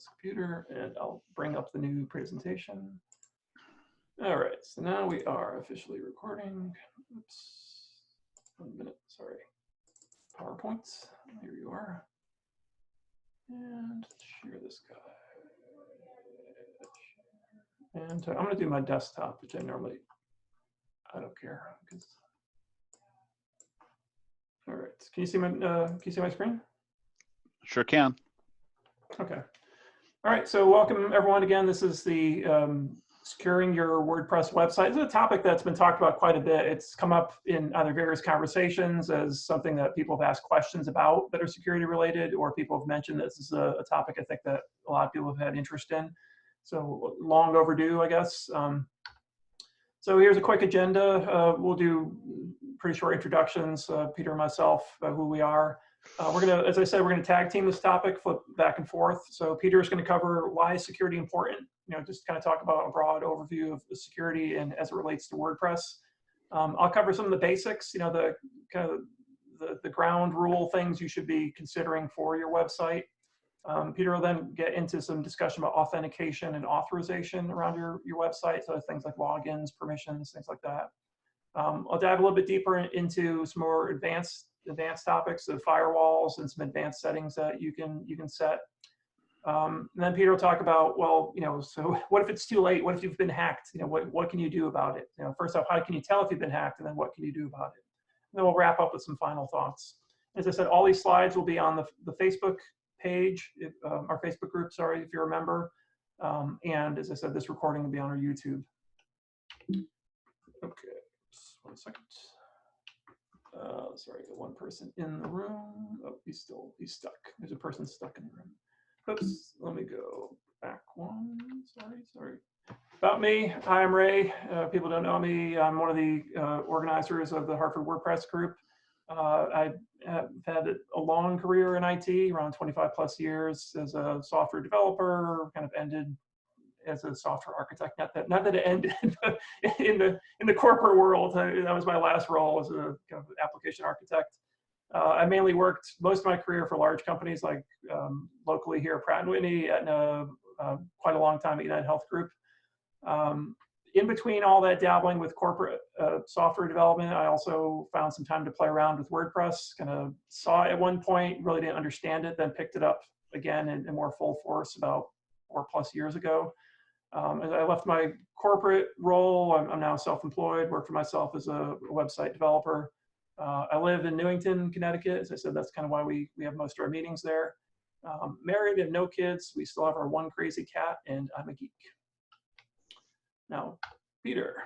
this computer, and I'll bring up the new presentation. All right, so now we are officially recording. Oops, 1 minute, sorry. PowerPoint, here you are. And share this guy. And I'm gonna do my desktop, which I don't care, because. All right, can you see my screen? Sure can. Okay. All right, so welcome everyone again. This is the securing your WordPress website. This is a topic that's been talked about quite a bit. It's come up in either various conversations as something that people have asked questions about that are security related, or people have mentioned this is a topic I think that a lot of people have had interest in. So long overdue, I guess. So here's a quick agenda. We'll do pretty short introductions, Peter and myself, who we are. We're gonna, as I said, we're gonna tag team this topic, flip back and forth. So Peter's gonna cover why is security important, just kind of talk about a broad overview of the security and as it relates to WordPress. I'll cover some of the basics, the kind of the ground rule things you should be considering for your website. Peter will then get into some discussion about authentication and authorization around your website. So things like logins, permissions, things like that. I'll dive a little bit deeper into some more advanced topics of firewalls and some advanced settings that you can set. And then Peter will talk about, well, so what if it's too late? What if you've been hacked? What can you do about it? First off, how can you tell if you've been hacked? And then what can you do about it? And then we'll wrap up with some final thoughts. As I said, all these slides will be on the Facebook page, our Facebook group, sorry, if you're a member. And as I said, this recording will be on our YouTube. Okay, just 1 second. Sorry, one person in the room. Oh, he's stuck. There's a person stuck in the room. Oops, let me go back one. Sorry. About me, hi, I'm Ray. People don't know me. I'm one of the organizers of the Hartford WordPress group. I have had a long career in IT, around 25 plus years as a software developer, kind of ended as a software architect. Not that it ended in the corporate world. That was my last role as a kind of application architect. I mainly worked most of my career for large companies like locally here, Pratt & Whitney, Aetna, quite a long time at United Health Group. In between all that dabbling with corporate software development, I also found some time to play around with WordPress. Kind of saw it at one point, really didn't understand it, then picked it up again in more full force about 4+ years ago. As I left my corporate role, I'm now self-employed, work for myself as a website developer. I live in Newington, Connecticut. As I said, that's kind of why we have most of our meetings there. Married and no kids. We still have our one crazy cat, and I'm a geek. Now, Peter.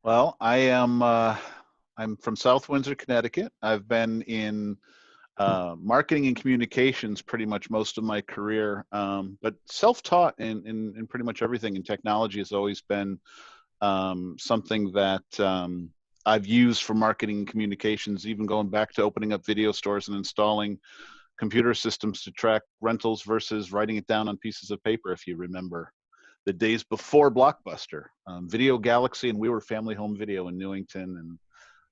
Well, I'm from South Windsor, Connecticut. I've been in marketing and communications pretty much most of my career, but self-taught in pretty much everything. And technology has always been something that I've used for marketing and communications, even going back to opening up video stores and installing computer systems to track rentals versus writing it down on pieces of paper, if you remember. The days before Blockbuster, Video Galaxy, and we were Family Home Video in Newington and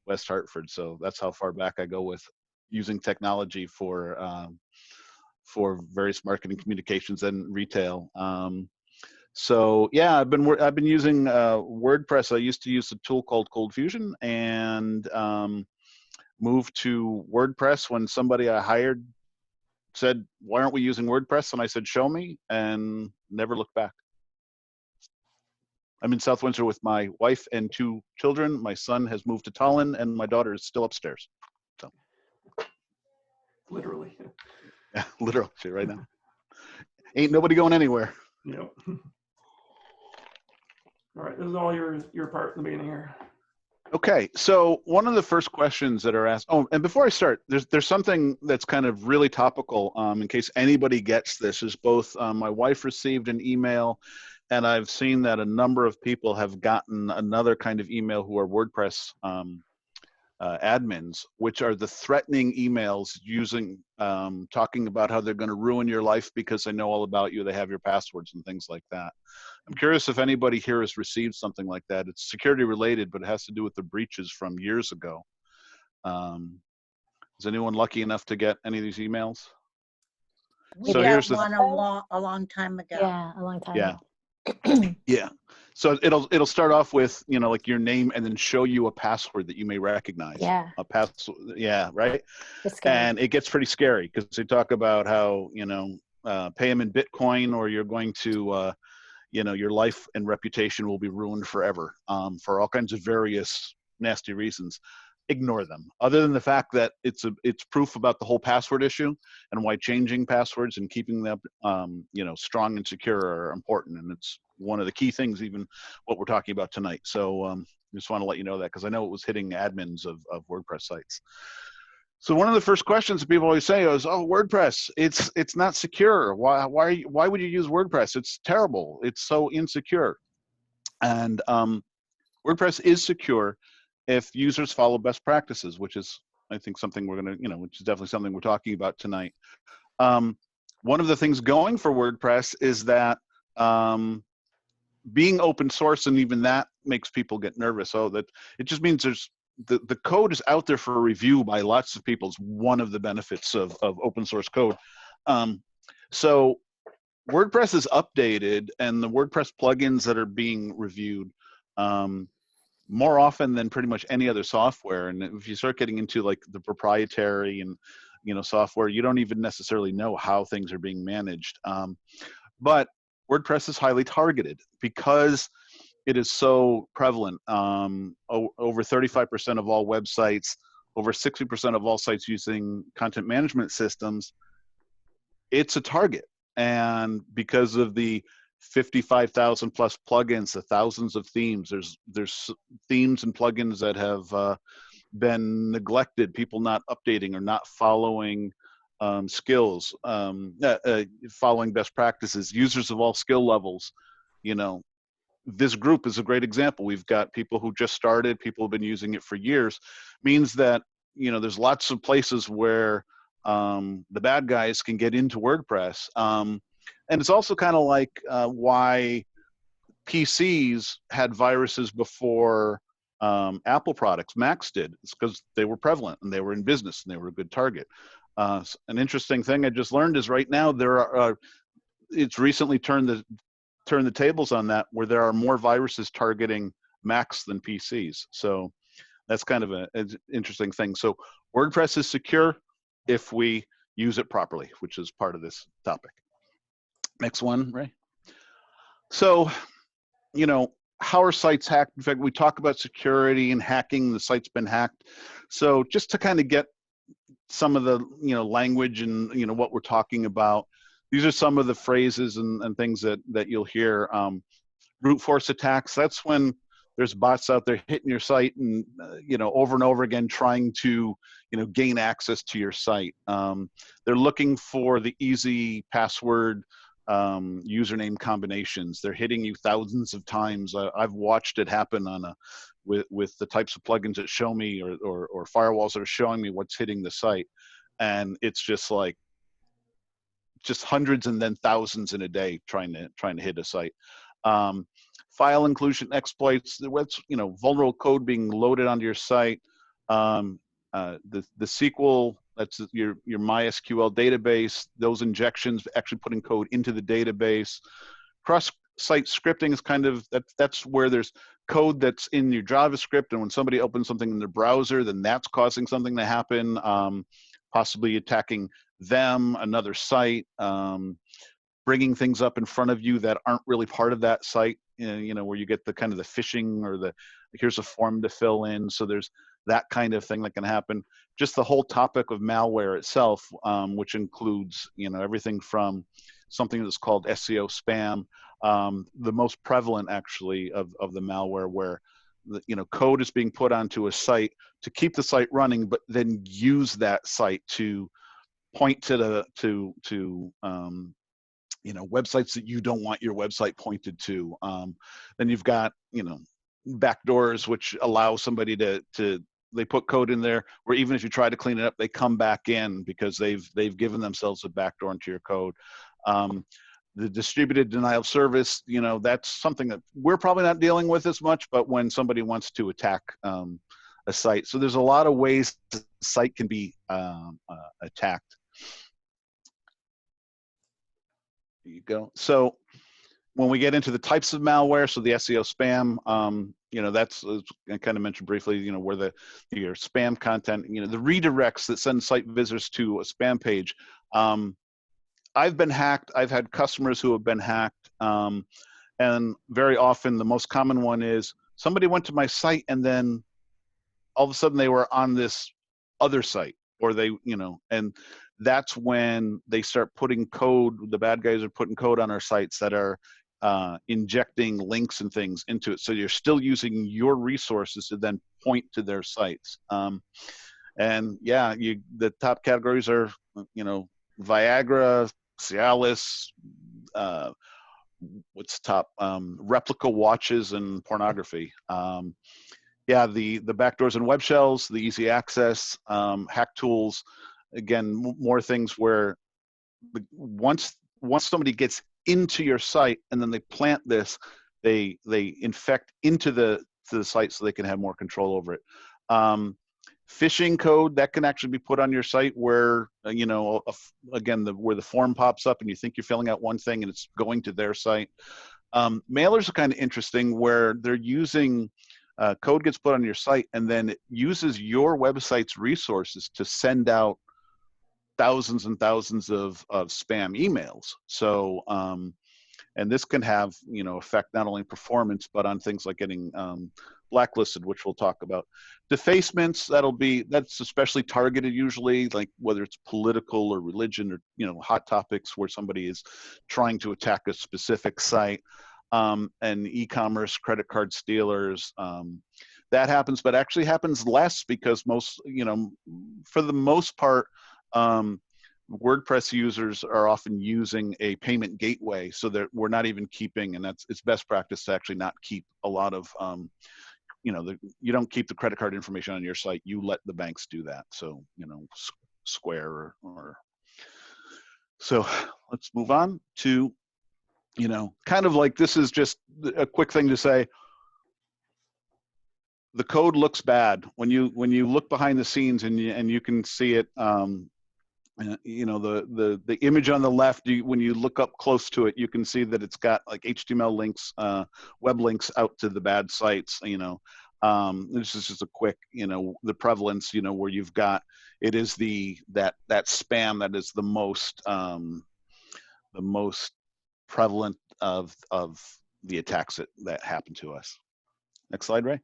West Hartford. So that's how far back I go with using technology for various marketing communications and retail. So yeah, I've been using WordPress. I used to use a tool called Cold Fusion, and moved to WordPress when somebody I hired said, "Why aren't we using WordPress?" And I said, "Show me," and never looked back. I'm in South Windsor with my wife and 2 children. My son has moved to Tallinn, and my daughter is still upstairs. So, Literally. Yeah, literally, right now. Ain't nobody going anywhere. Yep. All right, this is all your part in the beginning here. Okay, so one of the first questions that are asked. Oh, and before I start, there's something that's kind of really topical. In case anybody gets this, is both my wife received an email, and I've seen that a number of people have gotten another kind of email who are WordPress admins, which are the threatening emails using talking about how they're going to ruin your life because they know all about you, they have your passwords and things like that. I'm curious if anybody here has received something like that. It's security related, but it has to do with the breaches from years ago. Is anyone lucky enough to get any of these emails? We So got here's the one a long time ago. Yeah, a long time yeah ago. yeah. So it'll start off with, you know, like your name, and then show you a password that you may recognize. Yeah. A password. Yeah. Right. It's scary. And it gets pretty scary because they talk about how, you know, pay them in Bitcoin, or you're going to, you know, your life and reputation will be ruined forever, for all kinds of various nasty reasons. Ignore them. Other than the fact that it's proof about the whole password issue, and why changing passwords and keeping them, you know, strong and secure are important. And it's one of the key things, even what we're talking about tonight. So just want to let you know that, because I know it was hitting admins of WordPress sites. So one of the first questions that people always say is, "Oh, WordPress, it's not secure. Why would you use WordPress? It's terrible. It's so insecure." And WordPress is secure if users follow best practices, which is, I think, something we're going to, you know, which is definitely something we're talking about tonight. One of the things going for WordPress is that being open source, and even that makes people get nervous. So that it just means there's the code is out there for review by lots of people. It's one of the benefits of open source code. So WordPress is updated, and the WordPress plugins that are being reviewed more often than pretty much any other software. And if you start getting into like the proprietary and, you know, software, you don't even necessarily know how things are being managed. But WordPress is highly targeted because it is so prevalent. Over 35% of all websites, over 60% of all sites using content management systems, it's a target. And because of the 55,000 plus plugins, the thousands of themes, there's themes and plugins that have been neglected, people not updating or not following skills, following best practices, users of all skill levels. You know, this group is a great example. We've got people who just started, people who've been using it for years. Means that, you know, there's lots of places where the bad guys can get into WordPress. And it's also kind of like why PCs had viruses before Apple products. Macs did. It's because they were prevalent and they were in business and they were a good target. An interesting thing I just learned is right now there are, it's recently turned the tables on that, where there are more viruses targeting Macs than PCs. So that's kind of an interesting thing. So WordPress is secure if we use it properly, which is part of this topic. Next one, Ray. So, you know, how are sites hacked? In fact, we talk about security and hacking. The site's been hacked. So just to kind of get some of the, you know, language and, you know, what we're talking about, these are some of the phrases and things that you'll hear. Brute force attacks, that's when there's bots out there hitting your site and, you know, over and over again trying to, you know, gain access to your site. They're looking for the easy password, username combinations. They're hitting you thousands of times. I've watched it happen on with the types of plugins that show me, or firewalls that are showing me what's hitting the site. And it's just like, just hundreds and then thousands in a day trying to hit a site. File inclusion exploits, what's, you know, vulnerable code being loaded onto your site. The SQL, that's your MySQL database, those injections, actually putting code into the database. Cross-site scripting is kind of, that's where there's code that's in your JavaScript, and when somebody opens something in their browser, then that's causing something to happen, possibly attacking them, another site, bringing things up in front of you that aren't really part of that site, you know, where you get the kind of the phishing, or the, here's a form to fill in. So there's that kind of thing that can happen. Just the whole topic of malware itself, which includes, you know, everything from something that's called SEO spam, the most prevalent actually of the malware, where the, you know, code is being put onto a site to keep the site running, but then use that site to point to the you know, websites that you don't want your website pointed to. Then you've got, you know, backdoors, which allow somebody to they put code in there where even if you try to clean it up, they come back in because they've given themselves a backdoor into your code. The distributed denial of service, you know, that's something that we're probably not dealing with as much, but when somebody wants to attack a site. So there's a lot of ways the site can be attacked. There you go. So when we get into the types of malware, so the SEO spam, you know, that's, I kind of mentioned briefly, you know, where your spam content, you know, the redirects that send site visitors to a spam page. I've been hacked. I've had customers who have been hacked. And very often the most common one is somebody went to my site and then all of a sudden they were on this other site, or they, you know, and that's when they start putting code, the bad guys are putting code on our sites that are injecting links and things into it. So you're still using your resources to then point to their sites. And yeah, the top categories are, you know, Viagra, Cialis, what's top, replica watches and pornography. Yeah, the backdoors and web shells, the easy access, hack tools, again, more things where once somebody gets into your site and then they plant this, they infect into the site so they can have more control over it. Phishing code that can actually be put on your site where, you know, again, where the form pops up and you think you're filling out one thing and it's going to their site. Mailers are kind of interesting where they're using code gets put on your site and then it uses your website's resources to send out thousands and thousands of spam emails. So, and this can have, you know, affect not only performance, but on things like getting blacklisted, which we'll talk about. Defacements, that's especially targeted usually, like whether it's political or religion or, you know, hot topics where somebody is trying to attack a specific site. And e-commerce, credit card stealers, that happens, but actually happens less because most, you know, for the most part, WordPress users are often using a payment gateway, so that we're not even keeping, and it's best practice to actually not keep a lot of, you know, you don't keep the credit card information on your site. You let the banks do that. So, you know, Square or so. Let's move on to, you know, kind of like this is just a quick thing to say. The code looks bad when you look behind the scenes and you can see it. You know, the image on the left, when you look up close to it, you can see that it's got like HTML links, web links out to the bad sites. You know, this is just a quick, you know, the prevalence, you know, where you've got, it is that spam that is the most prevalent of the attacks that happen to us. Next slide, Ray.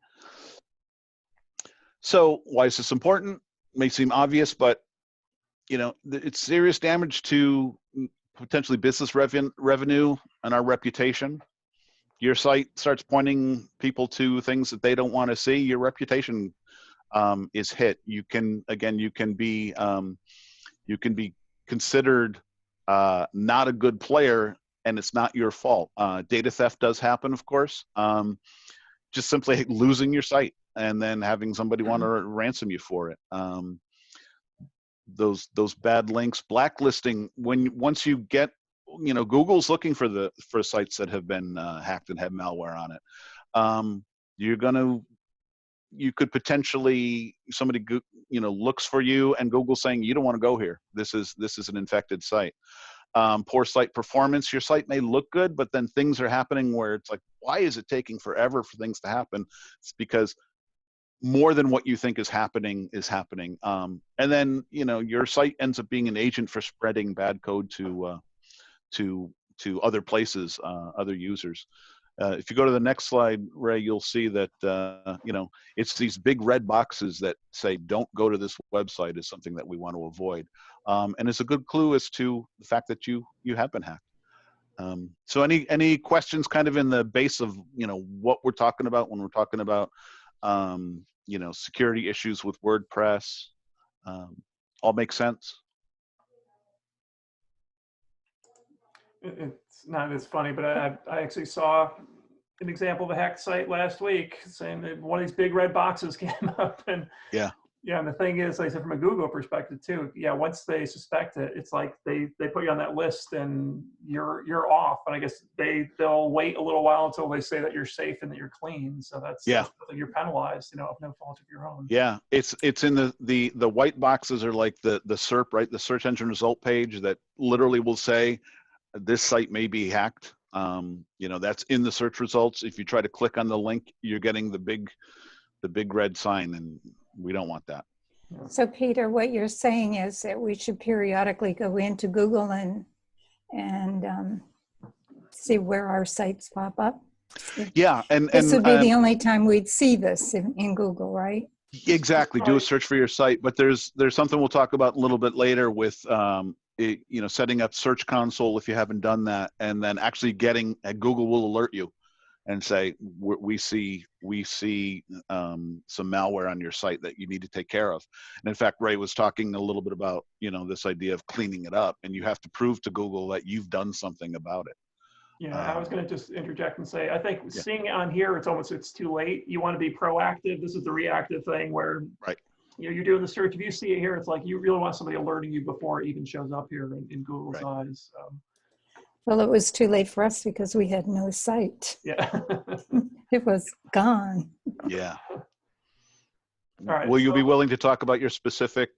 So why is this important? May seem obvious, but you know, it's serious damage to potentially business revenue and our reputation. Your site starts pointing people to things that they don't want to see. Your reputation is hit. You can be considered not a good player, and it's not your fault. Data theft does happen, of course. Just simply losing your site and then having somebody want to ransom you for it. Those bad links, blacklisting. Once you get, you know, Google's looking for sites that have been hacked and have malware on it. You could potentially, somebody, you know, looks for you and Google's saying you don't want to go here. This is an infected site. Poor site performance. Your site may look good, but then things are happening where it's like, why is it taking forever for things to happen? It's because more than what you think is happening. And then, you know, your site ends up being an agent for spreading bad code to other places, other users. If you go to the next slide, Ray, you'll see that, you know, it's these big red boxes that say, don't go to this website is something that we want to avoid. And it's a good clue as to the fact that you have been hacked. So any questions kind of in the base of, you know, what we're talking about when we're talking about, you know, security issues with WordPress? All make sense? It's not as funny, but I actually saw an example of a hacked site last week saying that one of these big red boxes came up, and yeah, and the thing is, like I said, from a Google perspective too, yeah, once they suspect it, it's like they put you on that list and you're off. And I guess they'll wait a little while until they say that you're safe and that you're clean. So that's you're penalized, you know, of no fault of your own. Yeah, it's in the white boxes are like the SERP, right? The search engine result page that literally will say, this site may be hacked. That's in the search results. If you try to click on the link, you're getting the big red sign, and we don't want that. So Peter, what you're saying is that we should periodically go into Google and see where our sites pop up. Yeah, and This would be the only time we'd see this in Google, right? exactly. Do a search for your site, but there's something we'll talk about a little bit later with setting up Search Console if you haven't done that, and then actually Google will alert you and say we see some malware on your site that you need to take care of. And in fact, Ray was talking a little bit about this idea of cleaning it up, and you have to prove to Google that you've done something about it. Yeah, I was going to just interject and say, I think seeing it on here, it's too late. You want to be proactive. This is the reactive thing where right. You're doing the search. If you see it here, it's like you really want somebody alerting you before it even shows up here in Google's eyes. Well, it was too late for us because we had no site. Yeah. It was gone. Yeah. All right. Will you be willing to talk about your specific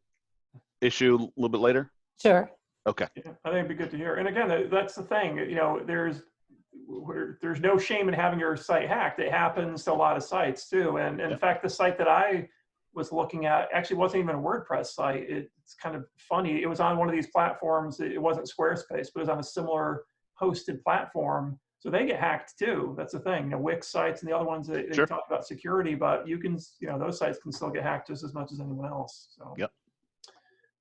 issue a little bit later? Sure. Okay. Yeah, I think it'd be good to hear. And again, that's the thing. There's no shame in having your site hacked. It happens to a lot of sites too. And in fact, the site that I was looking at actually wasn't even a WordPress site. It's kind of funny. It was on one of these platforms. It wasn't Squarespace, but it was on a similar hosted platform. So they get hacked too. That's the thing. Wix sites and the other ones they talk about security, but you can, those sites can still get hacked just as much as anyone else. So. Yep.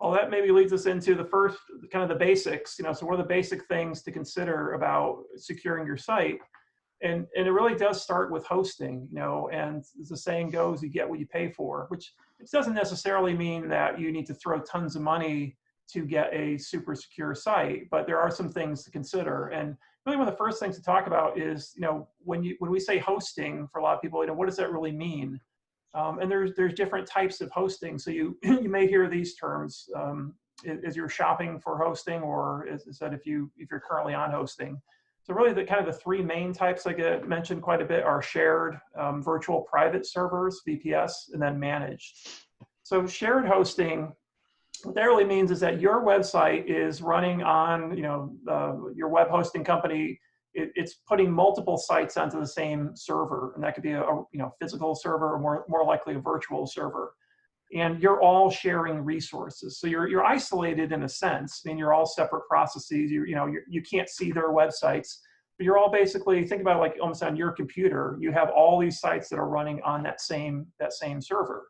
Well, that maybe leads us into the first, kind of the basics. So what are the basic things to consider about securing your site? And it really does start with hosting, and as the saying goes, you get what you pay for, which doesn't necessarily mean that you need to throw tons of money to get a super secure site, but there are some things to consider. And really one of the first things to talk about is, when we say hosting, for a lot of people, what does that really mean? And there's different types of hosting. So you may hear these terms as you're shopping for hosting, or as I said, if you're currently on hosting. So really the three main types I get mentioned quite a bit are shared, virtual private servers, VPS, and then managed. So shared hosting, what that really means is that your website is running on your web hosting company. It's putting multiple sites onto the same server, and that could be a physical server, or more likely a virtual server. And you're all sharing resources, so you're isolated in a sense. I mean, you're all separate processes. You can't see their websites, but you're all basically, think about it like almost on your computer. You have all these sites that are running on that same server.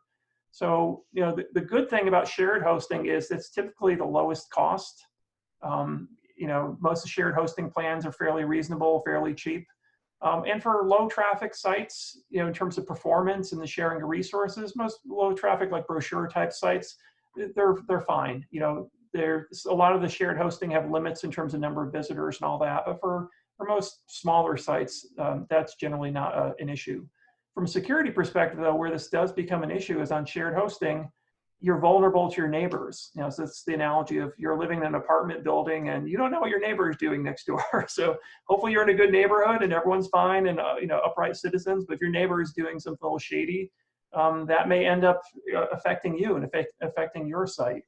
So the good thing about shared hosting is it's typically the lowest cost. Most of the shared hosting plans are fairly reasonable, fairly cheap. And for low traffic sites, in terms of performance and the sharing of resources, most low traffic, like brochure type sites, they're fine. There's a lot of the shared hosting have limits in terms of number of visitors and all that. But for most smaller sites, that's generally not an issue. From a security perspective, though, where this does become an issue is on shared hosting. You're vulnerable to your neighbors. So it's the analogy of you're living in an apartment building and you don't know what your neighbor is doing next door. So hopefully you're in a good neighborhood and everyone's fine and upright citizens. But if your neighbor is doing something a little shady, that may end up affecting you and affecting your site.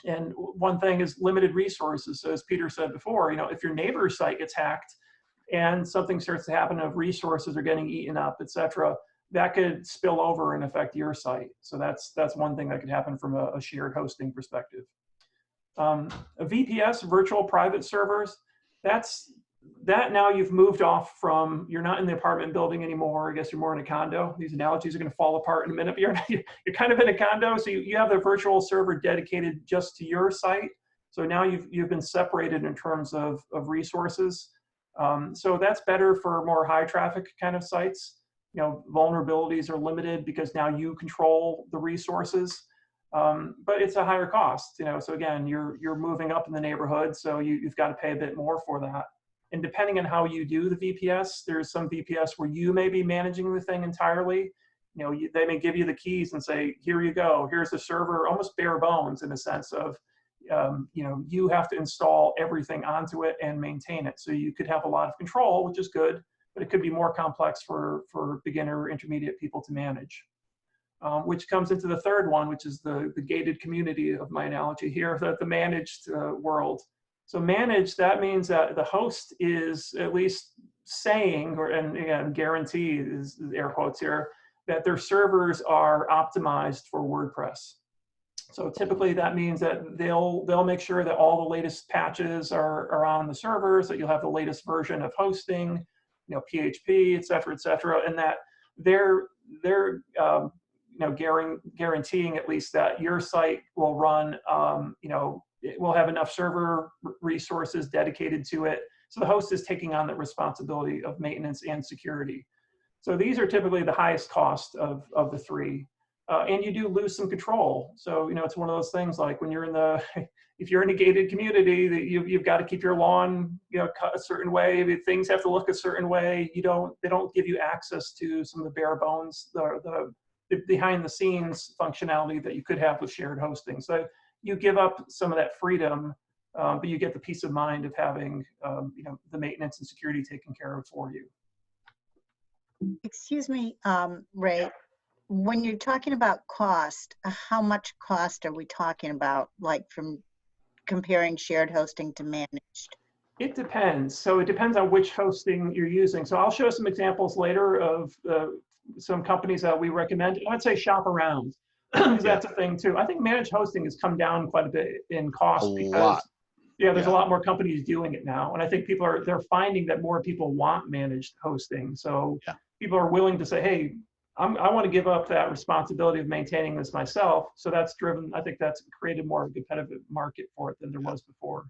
And one thing is limited resources. So as Peter said before, if your neighbor's site gets hacked and something starts to happen, of resources are getting eaten up, etc., that could spill over and affect your site. So that's one thing that could happen from a shared hosting perspective. A VPS, virtual private servers, that now you've moved off from, you're not in the apartment building anymore. I guess you're more in a condo. These analogies are going to fall apart in a minute, but you're kind of in a condo. So you have the virtual server dedicated just to your site. So now you've been separated in terms of resources. So that's better for more high traffic kind of sites. Vulnerabilities are limited because now you control the resources, but it's a higher cost. So again, you're moving up in the neighborhood, so you've got to pay a bit more for that. And depending on how you do the VPS, there's some VPS where you may be managing the thing entirely. They may give you the keys and say, here you go, here's the server, almost bare bones in a sense of, you have to install everything onto it and maintain it. So you could have a lot of control, which is good, but it could be more complex for beginner or intermediate people to manage. Which comes into the third one, which is the gated community of my analogy here, the managed world. So managed, that means that the host is at least saying, and again, guarantee is air quotes here, that their servers are optimized for WordPress. So typically that means that they'll make sure that all the latest patches are on the servers, that you'll have the latest version of hosting, PHP, et cetera, and that they're guaranteeing at least that your site will run, it will have enough server resources dedicated to it. So the host is taking on the responsibility of maintenance and security. So these are typically the highest cost of the three. And you do lose some control. So, it's one of those things like when you're if you're in a gated community, that you've got to keep your lawn, cut a certain way. Things have to look a certain way. They don't give you access to some of the bare bones, the behind the scenes functionality that you could have with shared hosting. So you give up some of that freedom, but you get the peace of mind of having, the maintenance and security taken care of for you. Excuse me, Ray, when you're talking about cost, how much cost are we talking about, like from comparing shared hosting to managed? It depends. So it depends on which hosting you're using. So I'll show some examples later of some companies that we recommend. I'd say shop around, because that's a thing too. I think managed hosting has come down quite a bit in cost because there's a lot more companies doing it now. And I think they're finding that more people want managed hosting. So people are willing to say, hey, I want to give up that responsibility of maintaining this myself. So I think that's created more of a competitive market for it than there was before.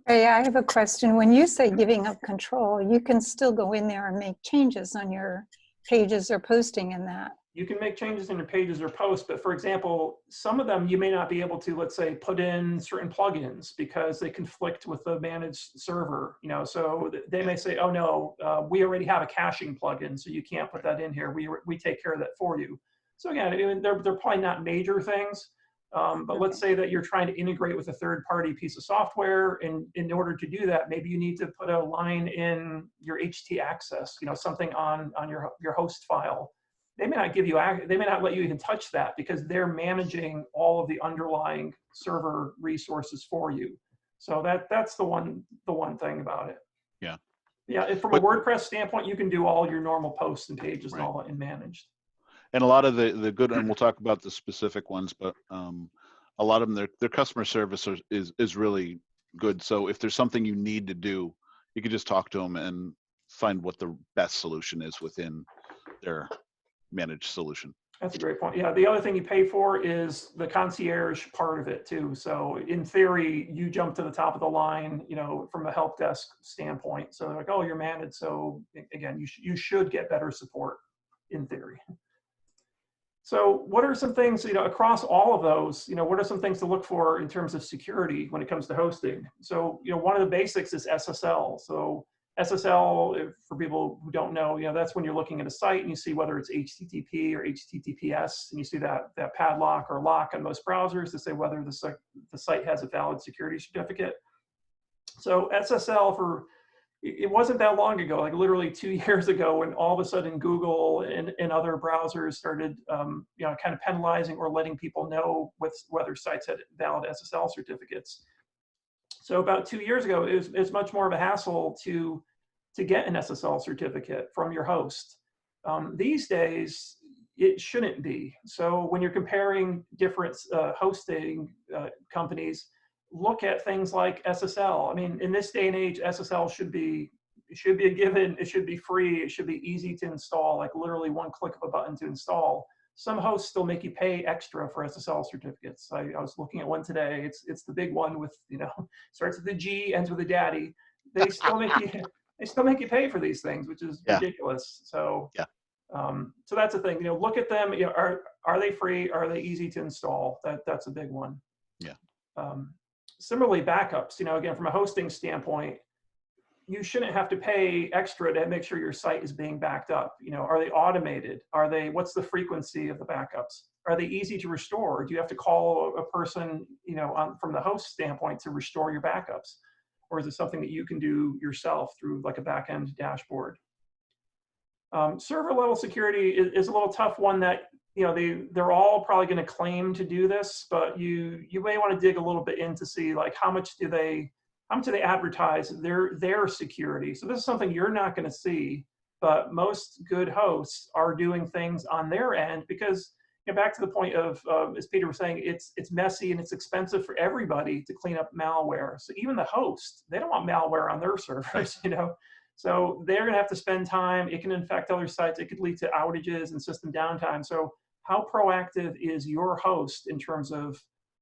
Hey, I have a question. When you say giving up control, you can still go in there and make changes on your pages or posting in that. You can make changes in your pages or posts, but for example, some of them you may not be able to, let's say, put in certain plugins because they conflict with the managed server. So they may say, oh no, we already have a caching plugin, so you can't put that in here. We take care of that for you. So again, they're probably not major things, but let's say that you're trying to integrate with a third-party piece of software, and in order to do that, maybe you need to put a line in your HT access, something on your host file. They may not they may not let you even touch that because they're managing all of the underlying server resources for you. So that's the one thing about it. Yeah. Yeah. From a WordPress standpoint, you can do all your normal posts and pages and all that in managed. And a lot of the good, and we'll talk about the specific ones, but a lot of them, their customer service is really good. So if there's something you need to do, you can just talk to them and find what the best solution is within their managed solution. That's a great point. Yeah, the other thing you pay for is the concierge part of it too. So in theory, you jump to the top of the line, from a help desk standpoint. So they're like, oh, you're managed. So again, you should get better support in theory. So what are some things, across all of those, what are some things to look for in terms of security when it comes to hosting? So, one of the basics is SSL. So SSL, for people who don't know, that's when you're looking at a site and you see whether it's HTTP or HTTPS, and you see that padlock or lock on most browsers to say whether the site has a valid security certificate. So SSL it wasn't that long ago, like literally 2 years ago, when all of a sudden Google and other browsers started, kind of penalizing or letting people know whether sites had valid SSL certificates. So about 2 years ago, it's much more of a hassle to get an SSL certificate from your host. These days, it shouldn't be. So when you're comparing different hosting companies, look at things like SSL. I mean, in this day and age, SSL should be a given. It should be free. It should be easy to install, like literally one click of a button to install. Some hosts still make you pay extra for SSL certificates. I was looking at one today. It's the big one with, starts with a G, ends with a daddy. They still make you pay for these things, which is ridiculous. So so that's the thing. Look at them. Are they free? Are they easy to install? That's a big one. Yeah. Similarly, backups, again, from a hosting standpoint, you shouldn't have to pay extra to make sure your site is being backed up. Are they automated? What's the frequency of the backups? Are they easy to restore? Do you have to call a person, from the host standpoint to restore your backups? Or is it something that you can do yourself through like a back-end dashboard? Server level security is a little tough one that, you know, they're all probably going to claim to do this, but you may want to dig a little bit in to see like how much do they advertise their security. So this is something you're not going to see, but most good hosts are doing things on their end because, you know, back to the point of, as Peter was saying, it's messy and it's expensive for everybody to clean up malware. So even the host, they don't want malware on their servers, you know. So they're going to have to spend time. It can infect other sites. It could lead to outages and system downtime. So how proactive is your host in terms of,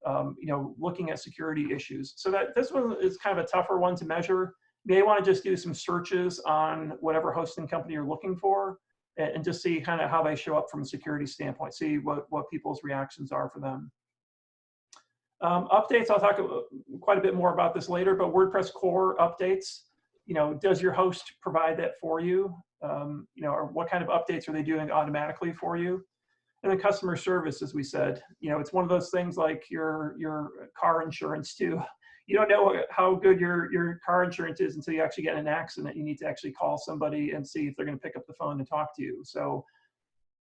you know, looking at security issues? So that this one is kind of a tougher one to measure. You may want to just do some searches on whatever hosting company you're looking for and just see kind of how they show up from a security standpoint, see what people's reactions are for them. Updates, I'll talk quite a bit more about this later, but WordPress core updates, you know, does your host provide that for you? You know, or what kind of updates are they doing automatically for you? And then customer service, as we said, you know, it's one of those things like your car insurance too. You don't know how good your car insurance is until you actually get in an accident. You need to actually call somebody and see if they're going to pick up the phone and talk to you. So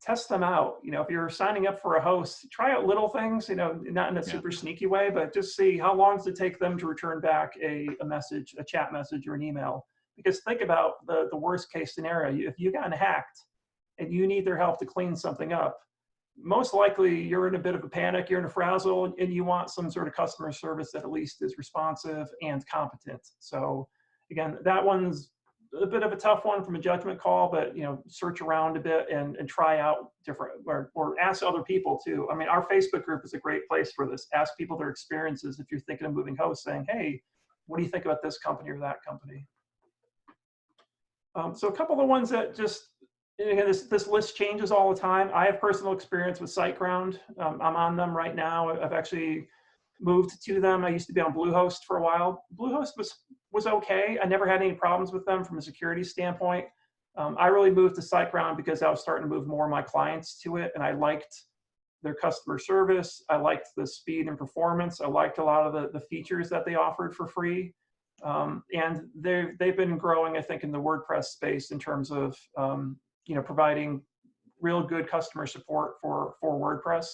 test them out. You know, if you're signing up for a host, try out little things, you know, not in a super sneaky way, but just see how long does it take them to return back a message, a chat message or an email. Because think about the worst case scenario. If you got hacked and you need their help to clean something up, most likely you're in a bit of a panic, you're in a frazzle, and you want some sort of customer service that at least is responsive and competent. So again, that one's a bit of a tough one from a judgment call, but, you know, search around a bit and try out different, or ask other people too. I mean, our Facebook group is a great place for this. Ask people their experiences if you're thinking of moving hosts, saying, hey, what do you think about this company or that company? So a couple of ones that just, and again, this list changes all the time. I have personal experience with SiteGround. I'm on them right now. I've actually moved to them. I used to be on Bluehost for a while. Bluehost was okay. I never had any problems with them from a security standpoint. I really moved to SiteGround because I was starting to move more of my clients to it, and I liked their customer service. I liked the speed and performance. I liked a lot of the features that they offered for free. And they've been growing, I think, in the WordPress space in terms of you know, providing real good customer support for WordPress.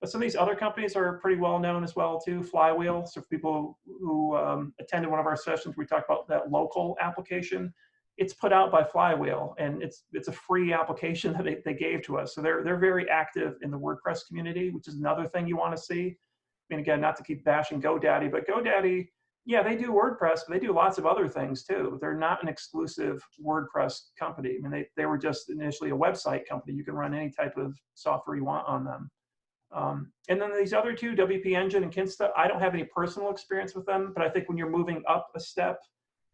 But some of these other companies are pretty well known as well too. Flywheel. So for people who attended one of our sessions, we talked about that local application. It's put out by Flywheel, and it's a free application that they gave to us. So they're very active in the WordPress community, which is another thing you want to see. I mean, again, not to keep bashing GoDaddy, but GoDaddy, yeah, they do WordPress, but they do lots of other things too. They're not an exclusive WordPress company. I mean, they were just initially a website company. You can run any type of software you want on them. And then these other two, WP Engine and Kinsta, I don't have any personal experience with them, but I think when you're moving up a step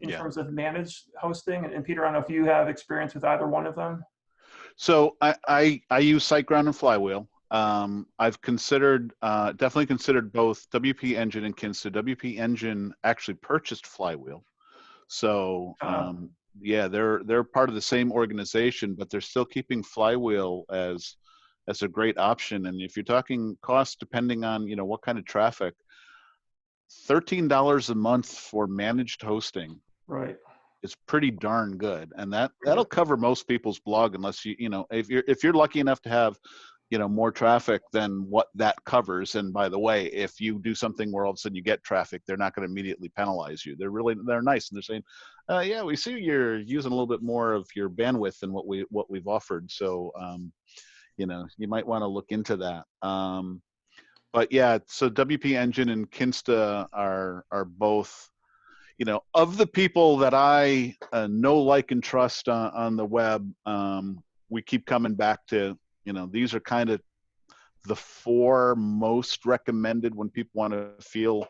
in terms of managed hosting, and Peter, I don't know if you have experience with either one of them. So I use SiteGround and Flywheel. I've considered, definitely considered both WP Engine and Kinsta. WP Engine actually purchased Flywheel. So yeah, they're part of the same organization, but they're still keeping Flywheel as a great option. And if you're talking cost, depending on, you know, what kind of traffic, $13 a month for managed hosting, right, is pretty darn good. And that'll cover most people's blog, unless you know, if you're lucky enough to have, you know, more traffic than what that covers. And by the way, if you do something where all of a sudden you get traffic, they're not going to immediately penalize you. They're nice, and they're saying, yeah, we see you're using a little bit more of your bandwidth than what we've offered. So you know, you might want to look into that. But yeah, so WP Engine and Kinsta are both, you know, of the people that I know, like, and trust on the web. We keep coming back to, you know, these are kind of the 4 most recommended when people want to feel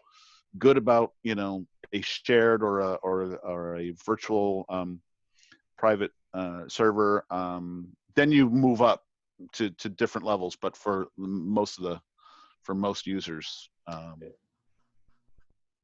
good about, you know, a shared or a virtual private server. Then you move up to different levels, but for most users.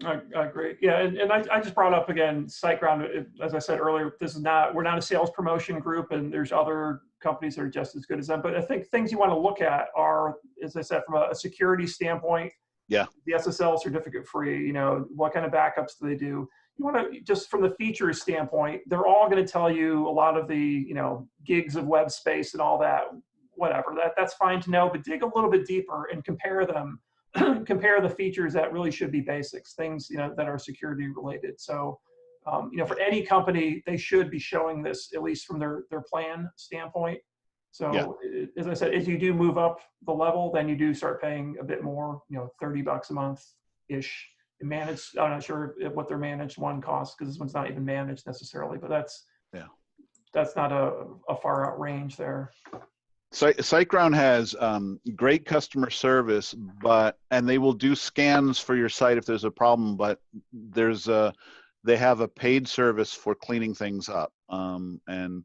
Great. Yeah, and I just brought up again SiteGround. As I said earlier, we're not a sales promotion group, and there's other companies that are just as good as them. But I think things you want to look at are, as I said, from a security standpoint. Yeah. The SSL certificate free. You know, what kind of backups do they do? you want to, just from the features standpoint, they're all going to tell you a lot of the, you know, gigs of web space and all that, whatever. That's fine to know, but dig a little bit deeper and compare them, compare the features that really should be basics, things, you know, that are security related. So, you know, for any company, they should be showing this, at least from their plan standpoint. So as I said, as you do move up the level, then you do start paying a bit more, you know, $30 a month-ish. Managed, I'm not sure what their managed one costs, because this one's not even managed necessarily, but that's not a far out range there. SiteGround has great customer service, and they will do scans for your site if there's a problem, but they have a paid service for cleaning things up. And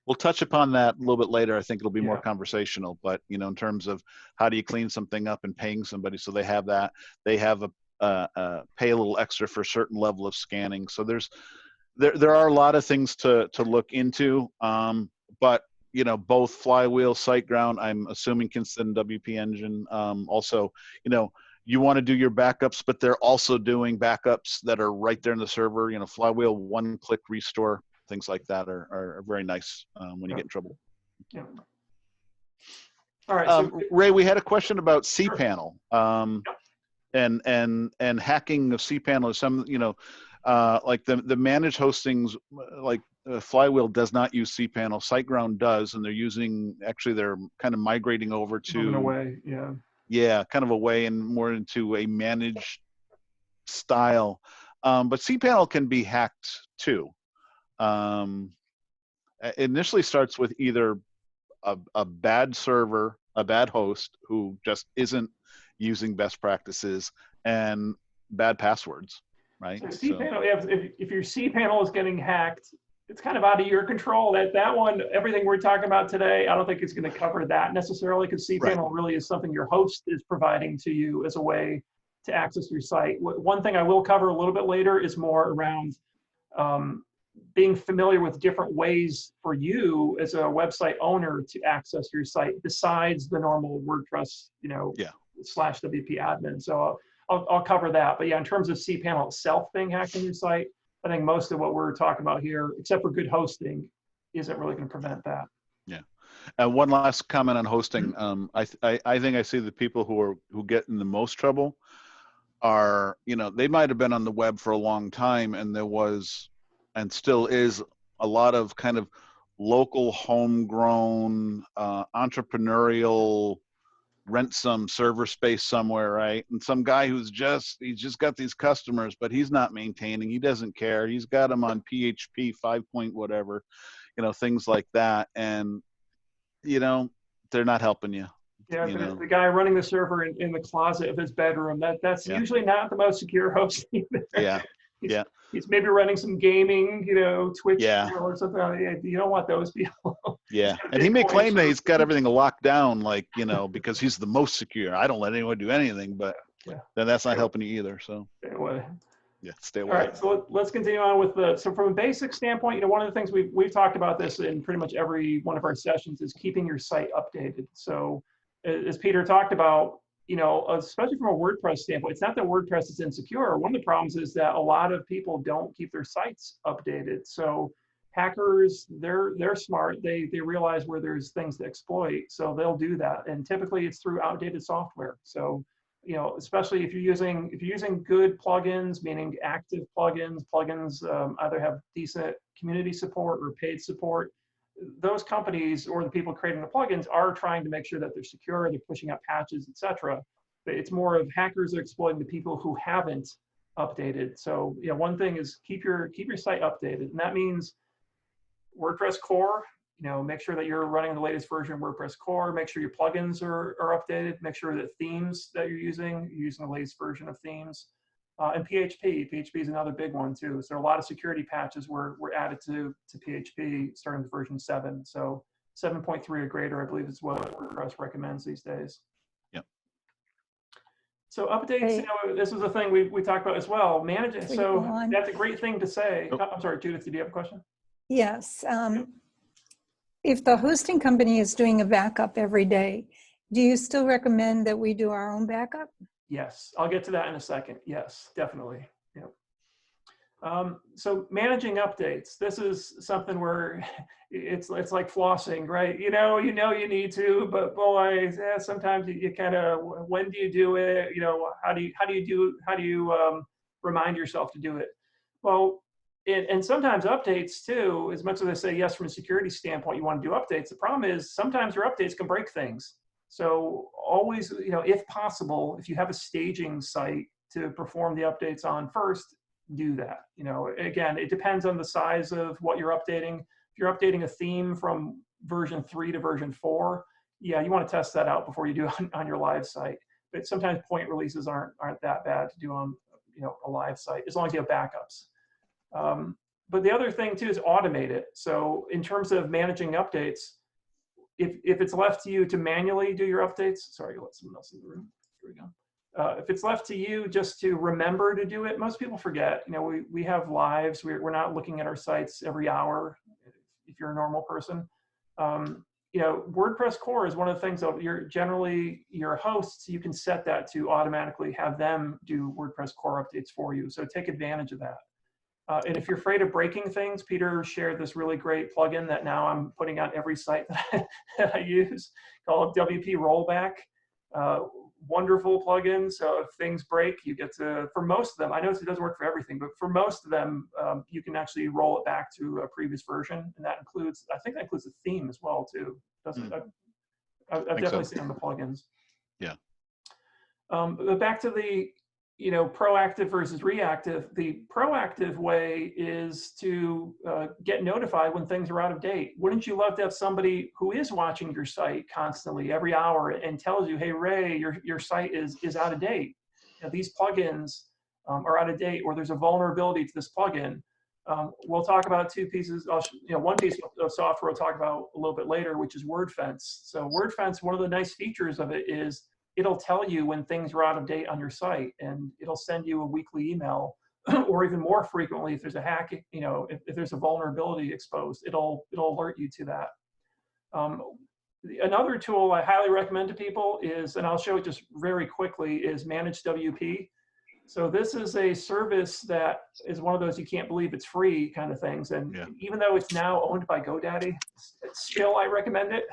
we'll touch upon that a little bit later. I think it'll be more conversational, but you know, in terms of how do you clean something up and paying somebody, so they have that. They have pay a little extra for a certain level of scanning. So there are a lot of things to look into, but you know, both Flywheel, SiteGround, I'm assuming can send WP Engine. Also, you know, you want to do your backups, but they're also doing backups that are right there in the server. You know, Flywheel, one-click restore, things like that are very nice when you get in trouble. Yeah. All right. So, Ray, we had a question about cPanel. And hacking of cPanel is some, you know, like the managed hostings, like Flywheel does not use cPanel, SiteGround does, and they're kind of migrating over to moving away, kind of away and more into a managed style. But cPanel can be hacked too. It initially starts with either a bad server, a bad host who just isn't using best practices, and bad passwords, right? So cPanel, if your cPanel is getting hacked, it's kind of out of your control. That one, everything we're talking about today, I don't think it's going to cover that necessarily, because cPanel really is something your host is providing to you as a way to access your site. One thing I will cover a little bit later is more around being familiar with different ways for you as a website owner to access your site besides the normal WordPress, you know, /WP admin. So I'll cover that. But yeah, in terms of cPanel itself being hacked on your site, I think most of what we're talking about here, except for good hosting, isn't really going to prevent that. Yeah. And one last comment on hosting. I think I see the people who get in the most trouble are, you know, they might have been on the web for a long time, and there was, and still is, a lot of kind of local, homegrown, entrepreneurial, rent some server space somewhere, right? And some guy he's just got these customers, but he's not maintaining, he doesn't care. He's got them on PHP 5 point whatever, you know, things like that. And, you know, they're not helping you. Yeah, the guy running the server in the closet of his bedroom, that's usually not the most secure hosting. He's maybe running some gaming, you know, Twitch or something. You don't want those people. And he may claim that he's got everything locked down, like, you know, because he's the most secure. I don't let anyone do anything, but then that's not helping you either. So stay away. Stay away. All right, so let's continue on with so from a basic standpoint, you know, one of the things we've talked about this in pretty much every one of our sessions is keeping your site updated. So as Peter talked about, you know, especially from a WordPress standpoint, it's not that WordPress is insecure. One of the problems is that a lot of people don't keep their sites updated. So hackers, they're smart. They realize where there's things to exploit, so they'll do that. And typically it's through outdated software. So, you know, especially if you're using good plugins, meaning active plugins either have decent community support or paid support. Those companies or the people creating the plugins are trying to make sure that they're secure, they're pushing out patches, etc. But it's more of hackers are exploiting the people who haven't updated. So, you know, one thing is keep your site updated, and that means WordPress core. You know, make sure that you're running the latest version of WordPress core. Make sure your plugins are updated. Make sure that themes that you're using the latest version of themes. And PHP. PHP is another big one too. So a lot of security patches were added to PHP starting with version 7. So 7.3 or greater, I believe, is what WordPress recommends these days. So updates, you know, this is a thing we talked about as well. Managing. So that's a great thing to say. Oh, I'm sorry, Judith, did you have a question? Yes. If the hosting company is doing a backup every day, do you still recommend that we do our own backup? Yes, I'll get to that in a second. Yes, definitely. So managing updates. This is something where it's like flossing, right? You need to, but boy, sometimes you kind of, when do you do it? How do you remind yourself to do it? Well, and sometimes updates too, as much as I say yes from a security standpoint, you want to do updates. The problem is sometimes your updates can break things. So always, if possible, if you have a staging site to perform the updates on first, do that. Again, it depends on the size of what you're updating. If you're updating a theme from version 3 to version 4, yeah, you want to test that out before you do it on your live site. But sometimes point releases aren't that bad to do on a live site, as long as you have backups. But the other thing too is automate it. So in terms of managing updates, if it's left to you to manually do your updates, sorry, let someone else in the room. Here we go. If it's left to you just to remember to do it, most people forget. We have lives. We're not looking at our sites every hour. If you're a normal person, WordPress core is one of the things that your hosts, you can set that to automatically have them do WordPress core updates for you. So take advantage of that. And if you're afraid of breaking things, Peter shared this really great plugin that now I'm putting on every site that I use called WP Rollback. Wonderful plugin. So if things break, you get to, for most of them, I know it doesn't work for everything, but for most of them, you can actually roll it back to a previous version. And that includes, I think that includes the theme as well too. Doesn't I've definitely seen on the plugins. Yeah. But back to the, proactive versus reactive. The proactive way is to get notified when things are out of date. Wouldn't you love to have somebody who is watching your site constantly every hour and tells you, hey, Ray, your site is out of date. These plugins are out of date, or there's a vulnerability to this plugin. We'll talk about two pieces. One piece of software we'll talk about a little bit later, which is WordFence. So WordFence, one of the nice features of it is it'll tell you when things are out of date on your site, and it'll send you a weekly email, or even more frequently if there's a hack, if there's a vulnerability exposed, it'll alert you to that. Another tool I highly recommend to people is, and I'll show it just very quickly, is Managed WP. So this is a service that is one of those you can't believe it's free kind of things. And even though it's now owned by GoDaddy, still I recommend it.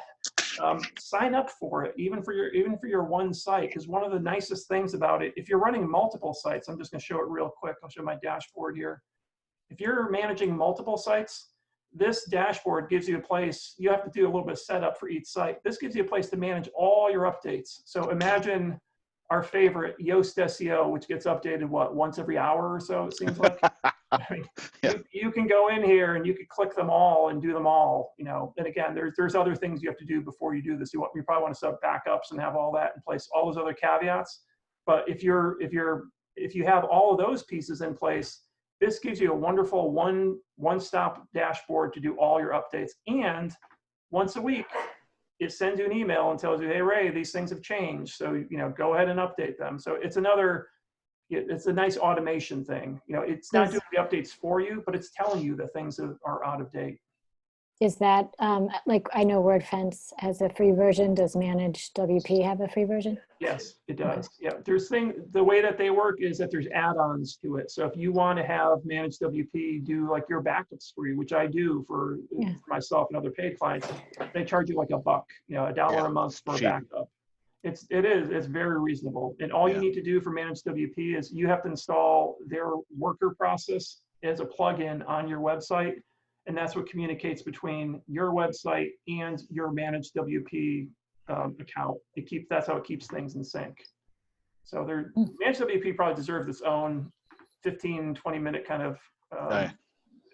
Sign up for it, even for your one site, because one of the nicest things about it, if you're running multiple sites, I'm just going to show it real quick. I'll show my dashboard here. If you're managing multiple sites, this dashboard gives you a place. You have to do a little bit of setup for each site. This gives you a place to manage all your updates. So imagine our favorite Yoast SEO, which gets updated once every hour or so, it seems like. I mean, you can go in here and you can click them all and do them all, And again, there's other things you have to do before you do this. You probably want to set up backups and have all that in place, all those other caveats. But if you have all of those pieces in place, this gives you a wonderful one-stop dashboard to do all your updates. And once a week, it sends you an email and tells you, hey, Ray, these things have changed. So, go ahead and update them. So it's a nice automation thing. It's not doing the updates for you, but it's telling you that things are out of date. Is that, like, I know WordFence has a free version. Does Managed WP have a free version? Yes, it does. Yeah, the way that they work is that there's add-ons to it. So if you want to have Managed WP do like your backups for you, which I do for myself and other paid clients, they charge you like $1, $1 a month for a backup. It's very reasonable. And all you need to do for Managed WP is you have to install their worker process as a plugin on your website. And that's what communicates between your website and your Managed WP account. That's how it keeps things in sync. So Managed WP probably deserves its own 15, 20-minute kind of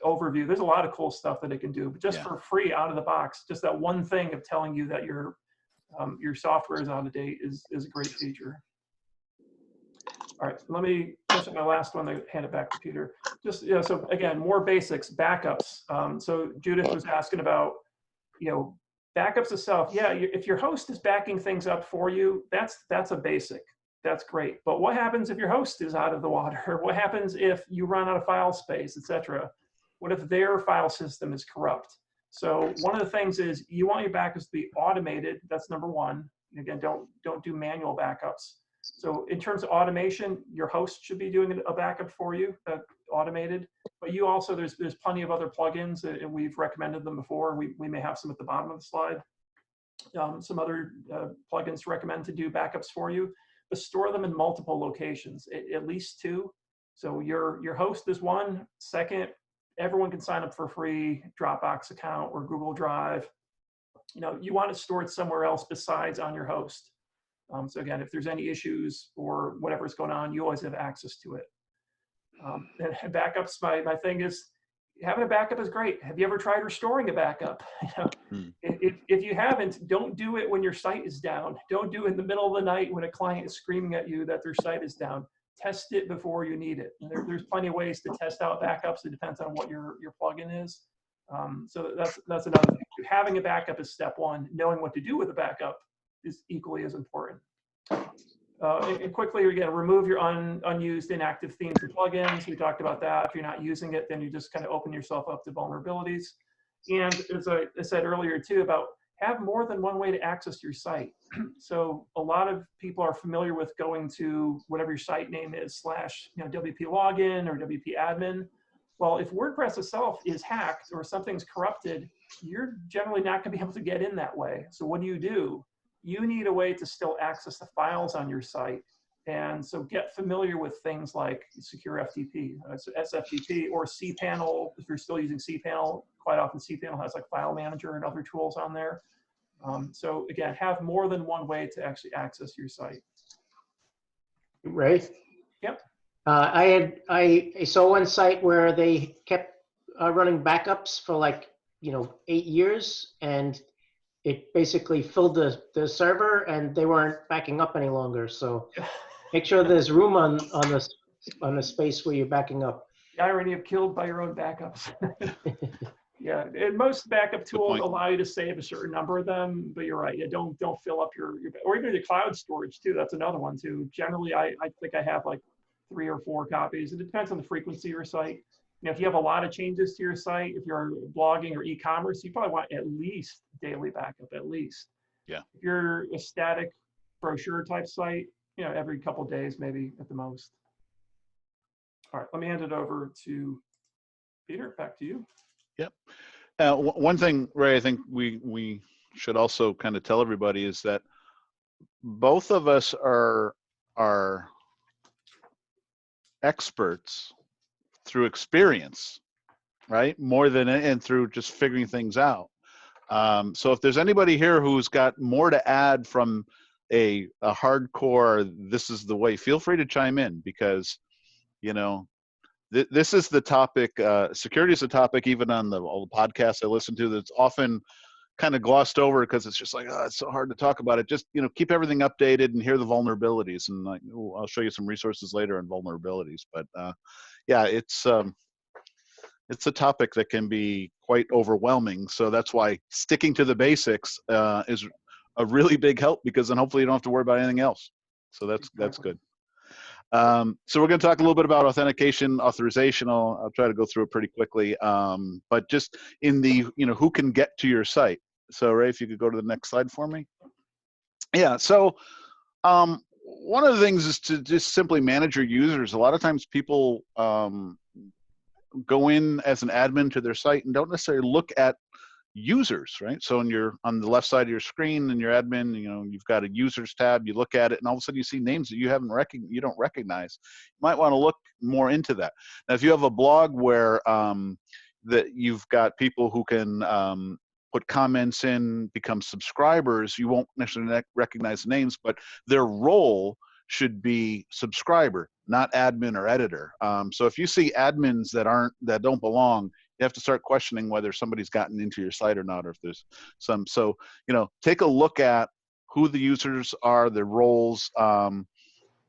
overview. There's a lot of cool stuff that it can do, but just for free out of the box, just that one thing of telling you that your software is out of date is a great feature. All right, let me finish up my last one, then hand it back to Peter. Just, so again, more basics, backups. So Judith was asking about, backups itself. Yeah, if your host is backing things up for you, that's a basic. That's great. But what happens if your host is out of the water? What happens if you run out of file space, etc.? What if their file system is corrupt? So one of the things is you want your backups to be automated. That's number one. Again, don't do manual backups. So in terms of automation, your host should be doing a backup for you. automated. But you also, there's plenty of other plugins, and we've recommended them before. We may have some at the bottom of the slide. Some other plugins to recommend to do backups for you, but store them in multiple locations, at least 2. So your host is one. Second, everyone can sign up for a free Dropbox account or Google Drive. You want to store it somewhere else besides on your host. So again, if there's any issues or whatever's going on, you always have access to it. And backups, my thing is, having a backup is great. Have you ever tried restoring a backup? If you haven't, don't do it when your site is down. Don't do it in the middle of the night when a client is screaming at you that their site is down. Test it before you need it. There's plenty of ways to test out backups. It depends on what your plugin is. So that's another thing. Having a backup is step 1. Knowing what to do with a backup is equally as important. And quickly, again, remove your unused inactive themes and plugins. We talked about that. If you're not using it, then you just kind of open yourself up to vulnerabilities. And as I said earlier too, about have more than one way to access your site. So a lot of people are familiar with going to whatever your site name is / WP login or WP admin. Well, if WordPress itself is hacked or something's corrupted, you're generally not going to be able to get in that way. So what do? You need a way to still access the files on your site. And so get familiar with things like secure FTP, SFTP, or cPanel. If you're still using cPanel, quite often cPanel has like File Manager and other tools on there. So again, have more than one way to actually access your site. Ray? Yep. I saw one site where they kept running backups for 8 years, and it basically filled the server, and they weren't backing up any longer. So make sure there's room on the space where you're backing up. The irony of killed by your own backups. Yeah, and most backup tools allow you to save a certain number of them, but you're right. Yeah, don't fill up your or even the cloud storage too. That's another one too. Generally, I think I have like 3 or 4 copies. It depends on the frequency of your site. If you have a lot of changes to your site, if you're blogging or e-commerce, you probably want at least daily backup, at least. Yeah. If you're a static brochure type site, every couple of days, maybe at the most. All right, let me hand it over to Peter. Back to you. Yep. One thing, Ray, I think we should also kind of tell everybody is that both of us are experts through experience, right? More than and through just figuring things out. So if there's anybody here who's got more to add from a hardcore, this is the way, feel free to chime in, because this is the topic. Security is a topic even on all the podcasts I listen to that's often kind of glossed over because it's just like, oh, it's so hard to talk about it. Just keep everything updated and hear the vulnerabilities, and I'll show you some resources later on vulnerabilities. But yeah, it's a topic that can be quite overwhelming. So that's why sticking to the basics is a really big help, because then hopefully you don't have to worry about anything else. So that's good. So we're going to talk a little bit about authentication, authorization. I'll try to go through it pretty quickly. But just in the, who can get to your site. So Ray, if you could go to the next slide for me. Yeah. So one of the things is to just simply manage your users. A lot of times people go in as an admin to their site and don't necessarily look at users, right? So on the left side of your screen and your admin, you've got a users tab, you look at it, and all of a sudden you see names that you don't recognize. You might want to look more into that. Now, if you have a blog where that you've got people who can put comments in, become subscribers, you won't necessarily recognize the names, but their role should be subscriber, not admin or editor. So if you see admins that don't belong, you have to start questioning whether somebody's gotten into your site or not, or if there's some. So take a look at who the users are, their roles, and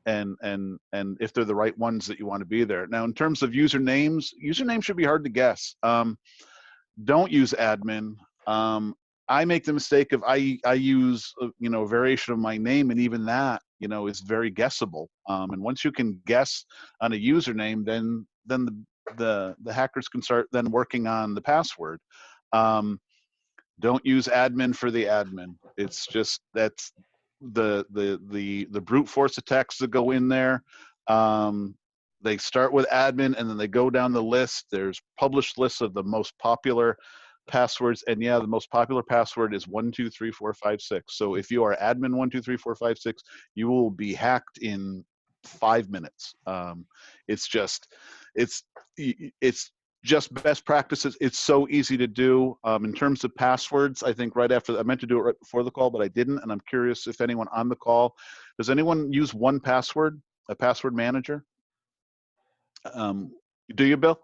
if they're the right ones that you want to be there. Now, in terms of usernames should be hard to guess. Don't use admin. I make the mistake of I use a variation of my name, and even that is very guessable. And once you can guess on a username, then the hackers can start then working on the password. Don't use admin for the admin. It's just that's the brute force attacks that go in there. they start with admin and then they go down the list. There's published lists of the most popular passwords, and yeah, the most popular password is 123456. So if you are admin 123456, you will be hacked in 5 minutes. It's just best practices. It's so easy to do. In terms of passwords, I think right after, I meant to do it right before the call, but I didn't, and I'm curious if anyone on the call, does anyone use 1Password, a password manager? Do you, Bill?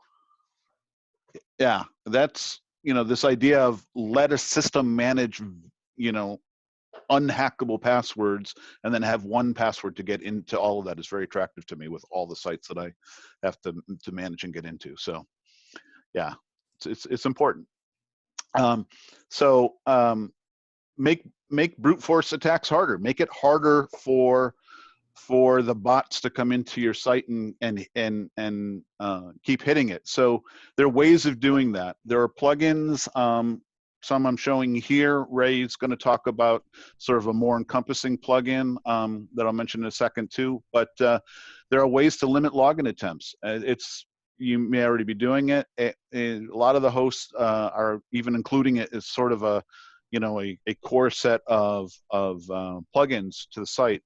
Yeah, that's, this idea of let a system manage, unhackable passwords and then have 1Password to get into all of that is very attractive to me with all the sites that I have to manage and get into. So yeah, it's important. Make brute force attacks harder. Make it harder for the bots to come into your site and keep hitting it. So there are ways of doing that. There are plugins. Some I'm showing here. Ray's going to talk about sort of a more encompassing plugin that I'll mention in a second too. But there are ways to limit login attempts. You may already be doing it. A lot of the hosts are even including it as sort of a core set of plugins to the site.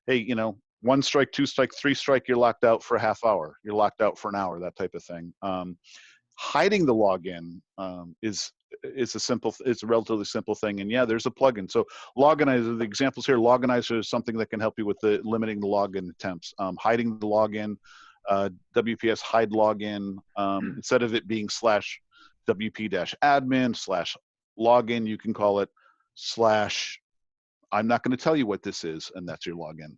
Hey, 1 strike, 2 strike, 3 strike, you're locked out for a half hour. You're locked out for an hour, that type of thing. Hiding the login is a relatively simple thing. And yeah, there's a plugin. So Loginizer, the examples here, Loginizer is something that can help you with limiting the login attempts. Hiding the login, WPS hide login, instead of it being /WP-admin/login, you can call it / I'm not going to tell you what this is, and that's your login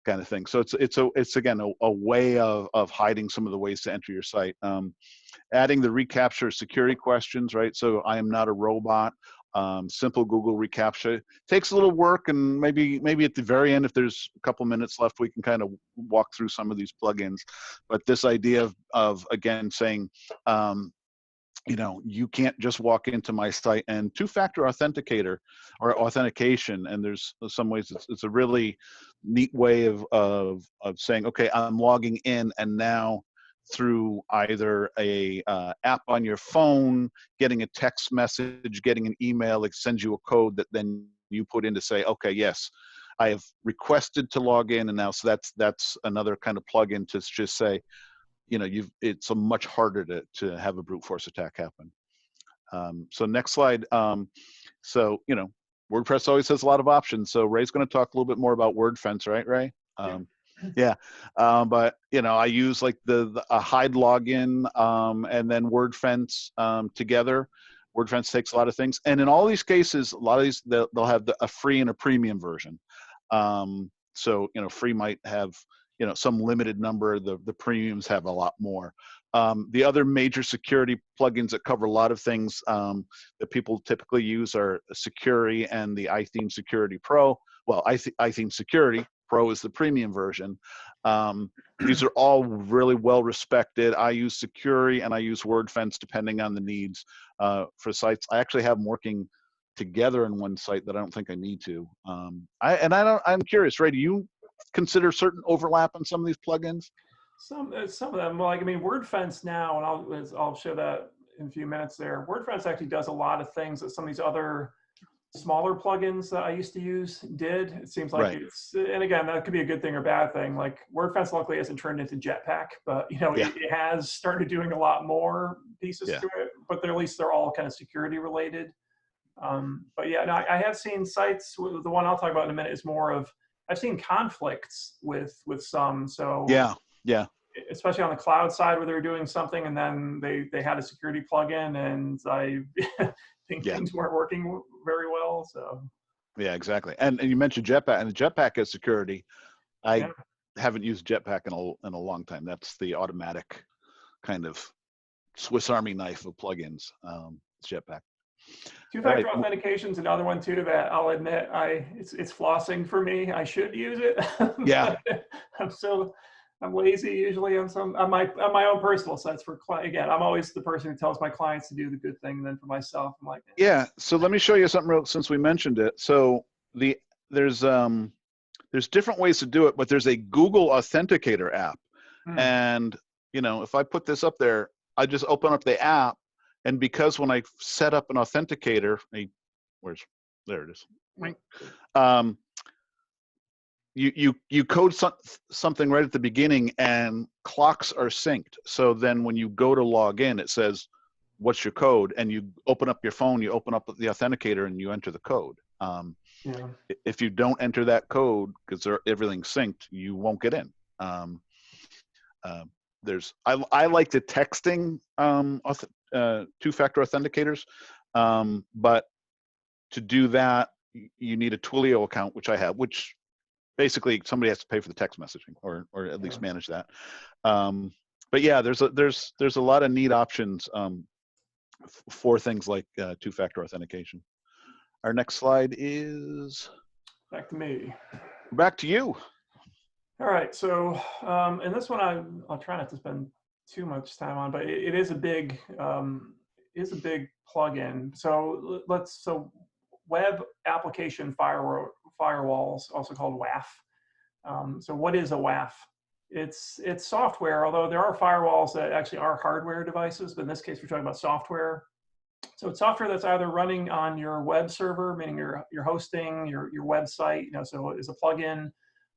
kind of thing. So it's again a way of hiding some of the ways to enter your site. Adding the reCAPTCHA security questions, right? So I am not a robot. Simple Google reCAPTCHA takes a little work, and maybe at the very end, if there's a couple minutes left, we can kind of walk through some of these plugins. But this idea of again saying, you can't just walk into my site, and two-factor authenticator or authentication, and there's some ways it's a really neat way of saying, okay, I'm logging in, and now through either a app on your phone, getting a text message, getting an email, it sends you a code that then you put in to say, okay, yes, I have requested to log in, and now so that's another kind of plugin to just say, it's a much harder to have a brute force attack happen. So next slide. So WordPress always has a lot of options. So Ray's going to talk a little bit more about WordFence, right, Ray? Yeah. But I use like a hide login and then WordFence together. WordFence takes a lot of things, and in all these cases, a lot of these they'll have a free and a premium version. So free might have some limited number. The premiums have a lot more. The other major security plugins that cover a lot of things that people typically use are Security and the iTheme Security Pro. Well, iTheme Security Pro is the premium version. These are all really well respected. I use Security and I use WordFence depending on the needs for sites. I actually have them working together in one site that I don't think I need to. I'm curious, Ray, do you consider certain overlap on some of these plugins? Some of them, like WordFence now, and I'll show that in a few minutes there. WordFence actually does a lot of things that some of these other smaller plugins that I used to use did. It seems like it's, and again, that could be a good thing or bad thing. Like WordFence luckily hasn't turned into Jetpack, but it has started doing a lot more pieces to it, but at least they're all kind of security related. But yeah, no, I have seen sites, the one I'll talk about in a minute is more of, I've seen conflicts with some. So yeah, especially on the cloud side where they're doing something and then they had a security plugin, and I think things weren't working very well. So yeah, exactly. And you mentioned Jetpack, and Jetpack has security. I haven't used Jetpack in a long time. That's the automatic kind of Swiss Army knife of plugins. Jetpack. Two-factor authentication is another one too that I'll admit it's flossing for me. I should use it. Yeah. I'm lazy usually on my own personal sites. Again, I'm always the person who tells my clients to do the good thing, and then for myself, I'm like, yeah. So let me show you something real, since we mentioned it. So there's there's different ways to do it, but there's a Google Authenticator app. And, you know, if I put this up there, I just open up the app, and because when I set up an authenticator, there it is. You code something right at the beginning, and clocks are synced. So then when you go to log in, it says, what's your code? And you open up your phone, you open up the authenticator, and you enter the code. If you don't enter that code, because everything's synced, you won't get in. I like the texting two-factor authenticators, but to do that, you need a Twilio account, which I have, which basically somebody has to pay for the text messaging, or at least manage that. But yeah, there's a lot of neat options for things like two-factor authentication. Our next slide is back to me. Back to you. All right, so and this one I'll try not to spend too much time on, but it is a big plugin. So web application firewalls, also called WAF. So what is a WAF? It's software, although there are firewalls that actually are hardware devices, but in this case we're talking about software. So it's software that's either running on your web server, meaning you're hosting your website, you know, so it's a plugin,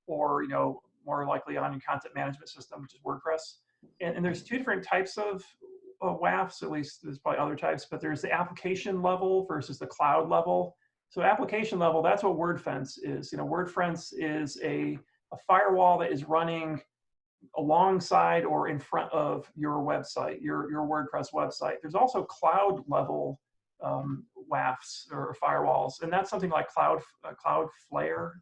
or, you know, more likely on your content management system, which is WordPress. And there's two different types of WAFs, at least there's probably other types, but there's the application level versus the cloud level. So application level, that's what WordFence is. You know, WordFence is a firewall that is running alongside or in front of your website, your WordPress website. There's also cloud level WAFs or firewalls, and that's something like Cloudflare,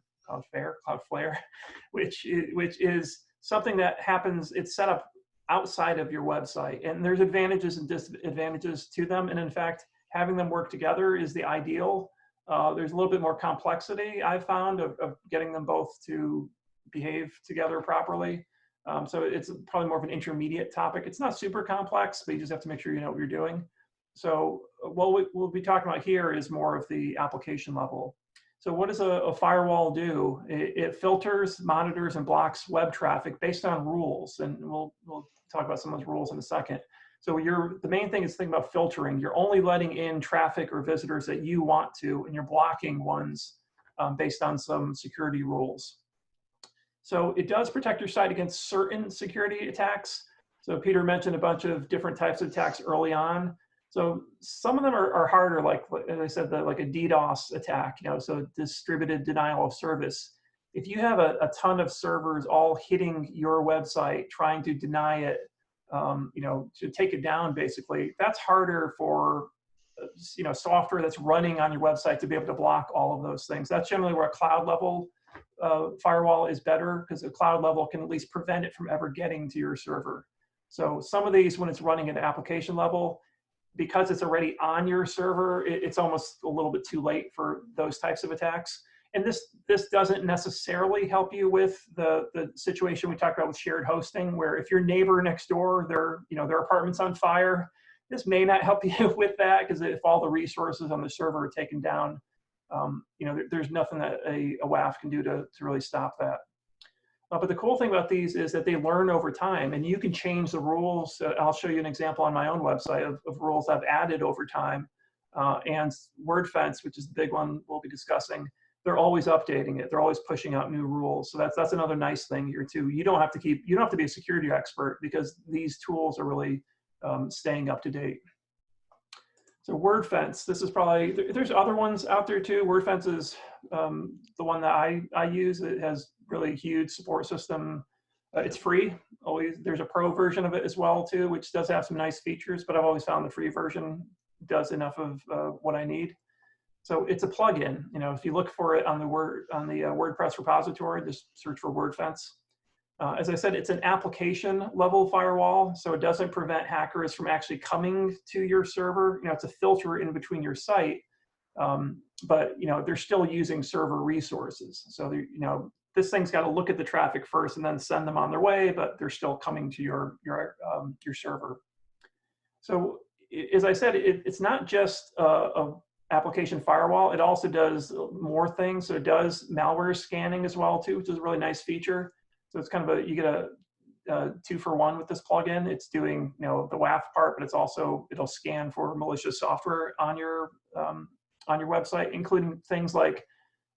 which is something that happens. It's set up outside of your website, and there's advantages and disadvantages to them. And in fact, having them work together is the ideal. There's a little bit more complexity I've found of getting them both to behave together properly. So it's probably more of an intermediate topic. It's not super complex, but you just have to make sure you know what you're doing. So what we'll be talking about here is more of the application level. So what does a firewall do? It filters, monitors, and blocks web traffic based on rules. And we'll talk about some of those rules in a second. So the main thing is think about filtering. You're only letting in traffic or visitors that you want to, and you're blocking ones based on some security rules. So it does protect your site against certain security attacks. So Peter mentioned a bunch of different types of attacks early on. So some of them are harder, like as I said, like a DDoS attack, you know, so distributed denial of service. If you have a ton of servers all hitting your website, trying to deny it, you know, to take it down, basically, that's harder for, you know, software that's running on your website to be able to block all of those things. That's generally where a cloud level firewall is better, because the cloud level can at least prevent it from ever getting to your server. So some of these, when it's running at application level, because it's already on your server, it's almost a little bit too late for those types of attacks. And this doesn't necessarily help you with the situation we talked about with shared hosting, where if your neighbor next door, their apartment's on fire, this may not help you with that, because if all the resources on the server are taken down, you know, there's nothing that a WAF can do to really stop that. But the cool thing about these is that they learn over time, and you can change the rules. I'll show you an example on my own website of rules I've added over time. And WordFence, which is the big one we'll be discussing, they're always updating it. They're always pushing out new rules. So that's another nice thing here too. You don't have to be a security expert, because these tools are really staying up to date. So WordFence, this is probably, there's other ones out there too. WordFence is the one that I use. It has really huge support system. It's free. There's a pro version of it as well too, which does have some nice features, but I've always found the free version does enough of what I need. So it's a plugin. You know, if you look for it on the WordPress repository, just search for WordFence. As I said, it's an application level firewall, so it doesn't prevent hackers from actually coming to your server. You know, it's a filter in between your site, but you know, they're still using server resources. So you know, this thing's got to look at the traffic first and then send them on their way, but they're still coming to your server. So as I said, it's not just a application firewall. It also does more things. So it does malware scanning as well too, which is a really nice feature. So it's kind of you get a 2-for-1 with this plugin. It's doing the WAF part, but it'll scan for malicious software on your website, including things like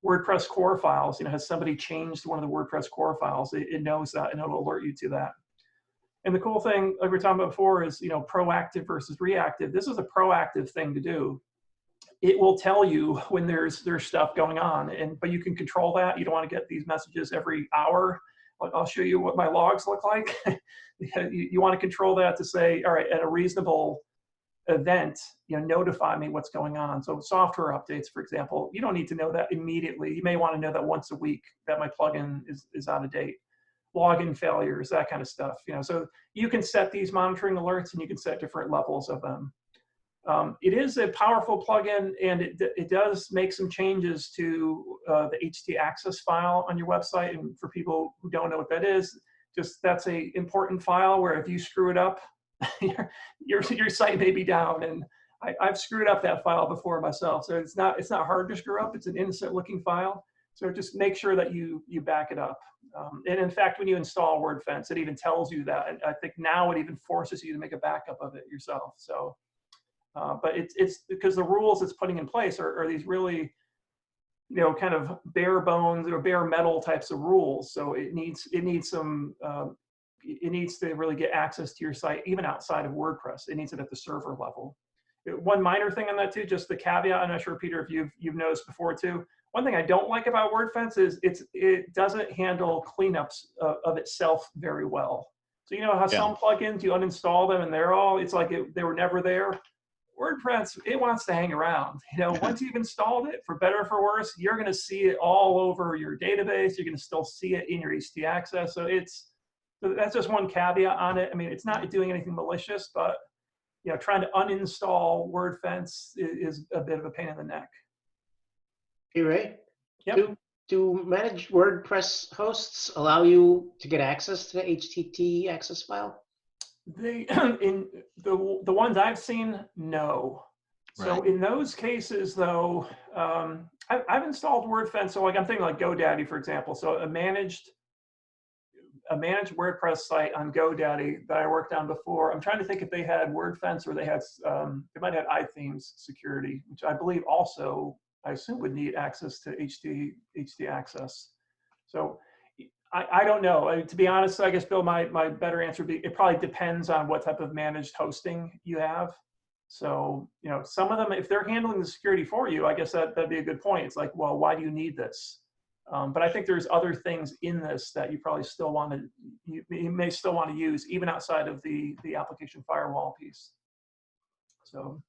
WordPress core files. Has somebody changed one of the WordPress core files? It knows that, and it'll alert you to that. And the cool thing, like we were talking about before, is proactive versus reactive. This is a proactive thing to do. It will tell you when there's stuff going on, but you can control that. You don't want to get these messages every hour. I'll show you what my logs look like. You want to control that to say, all right, at a reasonable event, notify me what's going on. So software updates, for example, you don't need to know that immediately. You may want to know that once a week that my plugin is out of date. Login failures, that kind of stuff. So you can set these monitoring alerts, and you can set different levels of them. It is a powerful plugin, and it does make some changes to the htaccess file on your website. And for people who don't know what that is, that's a important file where if you screw it up, your site may be down. And I've screwed up that file before myself. So it's not hard to screw up. It's an innocent looking file. So just make sure that you back it up. And in fact, when you install WordFence, it even tells you that. And I think now it even forces you to make a backup of it yourself. So, but it's because the rules it's putting in place are these really, kind of bare bones or bare metal types of rules. So it needs some, it needs to really get access to your site, even outside of WordPress. It needs it at the server level. One minor thing on that too, just the caveat, I'm not sure, Peter, if you've noticed before too. One thing I don't like about WordFence is it doesn't handle cleanups of itself very well. So how some plugins, you uninstall them and it's like they were never there. WordPress, it wants to hang around. Once you've installed it, for better or for worse, you're going to see it all over your database. You're going to still see it in your htaccess. So that's just one caveat on it. I mean, it's not doing anything malicious, but trying to uninstall WordFence is a bit of a pain in the neck. Hey, Ray. Yep. Do managed WordPress hosts allow you to get access to the htaccess file? In the ones I've seen, no. So Right. in those cases, though, I've installed WordFence. So like I'm thinking like GoDaddy, for example. So a managed WordPress site on GoDaddy that I worked on before. I'm trying to think if they had WordFence or they might have iThemes security, which I believe also I assume would need access to htaccess. So I don't know. To be honest, I guess, Bill, my better answer would be it probably depends on what type of managed hosting you have. So, some of them, if they're handling the security for you, I guess that'd be a good point. It's like, well, why do you need this? But I think there's other things in this that you probably still you may still want to use even outside of the application firewall piece. So.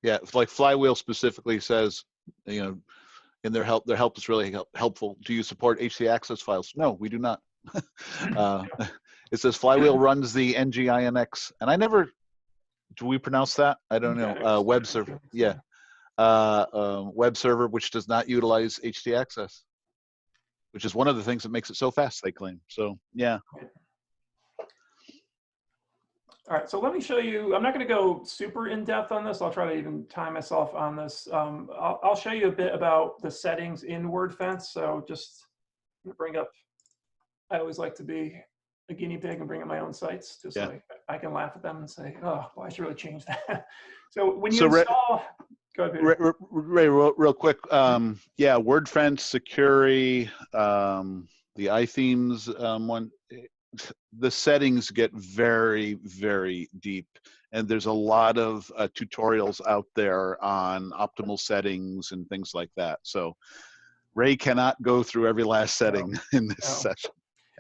Yeah, like Flywheel specifically says, in their help is really helpful. Do you support htaccess files? No, we do not. It says Flywheel runs the nginx, and do we pronounce that? I don't know. Web server, yeah. Web server, which does not utilize htaccess, which is one of the things that makes it so fast, they claim. So, yeah. All right, so let me show you. I'm not going to go super in depth on this. I'll try to even time myself on this. I'll show you a bit about the settings in WordFence. So just bring up. I always like to be a guinea pig and bring up my own sites, just so I can laugh at them and say, "Oh, well, I should really change that." So when you install, go ahead, Peter. Ray, real quick. Yeah, WordFence, Security, the iThemes one. The settings get very, very deep, and there's a lot of tutorials out there on optimal settings and things like that. So Ray cannot go through every last setting in this session.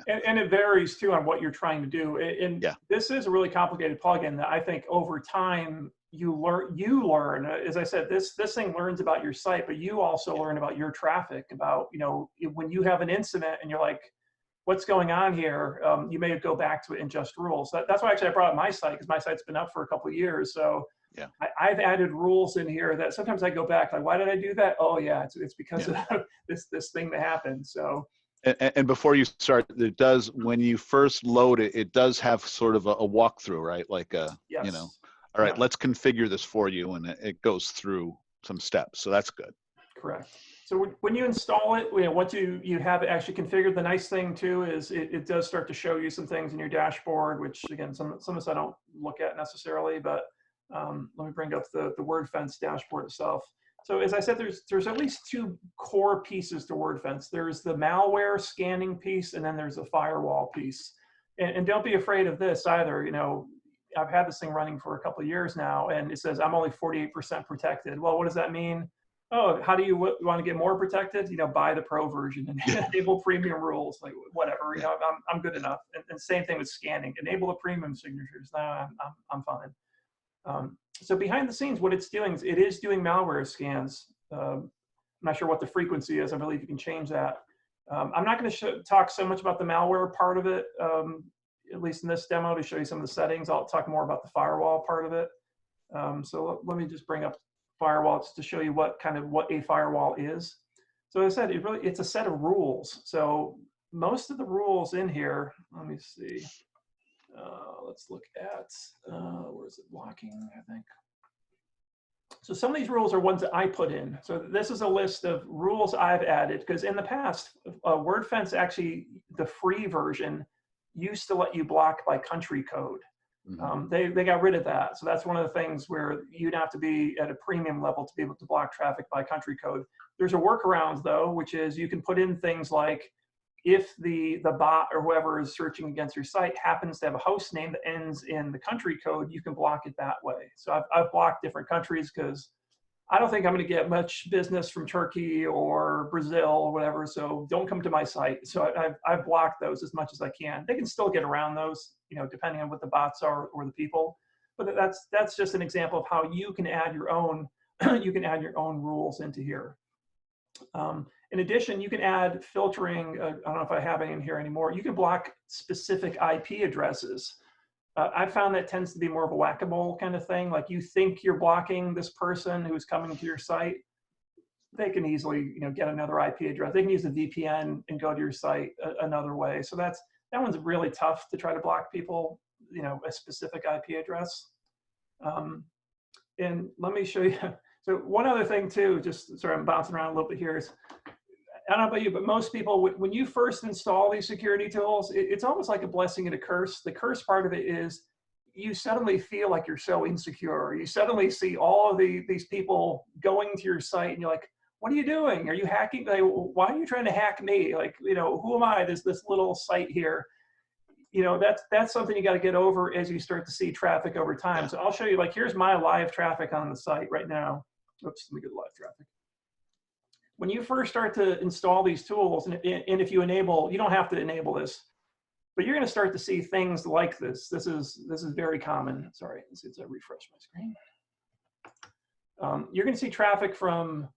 And it varies too on what you're trying to do. And this is a really complicated plugin that I think over time you learn. As I said, this thing learns about your site, but you also learn about your traffic, about when you have an incident and you're like, what's going on here? You may go back to it in just rules. That's why actually I brought up my site, because my site's been up for a couple of years. So I've added rules in here that sometimes I go back, like, why did I do that? Oh yeah, it's because of this thing that happened. So. And before you start, it does, when you first load it, it does have sort of a walkthrough, right? Like all right, let's configure this for you, and it goes through steps. So that's good. Correct. So when you install it, once you have it actually configured, the nice thing too is it does start to show you some things in your dashboard, which again, some of us I don't look at necessarily, but let me bring up the WordFence dashboard itself. So as I said, there's at least two core pieces to WordFence. There's the malware scanning piece, and then there's the firewall piece. And don't be afraid of this either. I've had this thing running for a couple of years now, and it says I'm only 48% protected. Well, what does that mean? Oh, how do you want to get more protected? Buy the pro version and enable premium rules, like whatever. I'm good enough. And same thing with scanning. Enable the premium signatures. No, I'm fine. So behind the scenes, what it's doing is it is doing malware scans. I'm not sure what the frequency is. I believe you can change that. I'm not going to talk so much about the malware part of it, at least in this demo, to show you some of the settings. I'll talk more about the firewall part of it. So let me just bring up firewalls to show you what a firewall is. So as I said, it's a set of rules. So most of the rules in here, let me see. Let's look at, where is it, blocking, I think. So some of these rules are ones that I put in. So this is a list of rules I've added, because in the past, WordFence, actually, the free version used to let you block by country code. They got rid of that. So that's one of the things where you'd have to be at a premium level to be able to block traffic by country code. There's a workaround though, which is you can put in things like, if the bot or whoever is searching against your site happens to have a host name that ends in the country code, you can block it that way. So I've blocked different countries because I don't think I'm going to get much business from Turkey or Brazil or whatever. So don't come to my site. So I've blocked those as much as I can. They can still get around those, depending on what the bots are or the people. But that's just an example of how you can add your own rules into here. In addition, you can add filtering. I don't know if I have any in here anymore. You can block specific IP addresses. I found that tends to be more of a whack-a-mole kind of thing. Like you think you're blocking this person who's coming to your site, they can easily get another IP address. They can use a VPN and go to your site another way. So that one's really tough to try to block people, a specific IP address. And let me show you. So one other thing too, just sorry, I'm bouncing around a little bit here, is I don't know about you, but most people, when you first install these security tools, it's almost like a blessing and a curse. The curse part of it is you suddenly feel like you're so insecure. You suddenly see all of these people going to your site and you're like, what are you doing? Are you hacking? Like, why are you trying to hack me? Like, who am I? There's this little site here. That's something you got to get over as you start to see traffic over time. So I'll show you, like, here's my live traffic on the site right now. Oops, let me get the live traffic. When you first start to install these tools, and if you enable, you don't have to enable this, but you're going to start to see things like this. This is very common. Sorry, let's see if I refresh my screen. You're going to see traffic from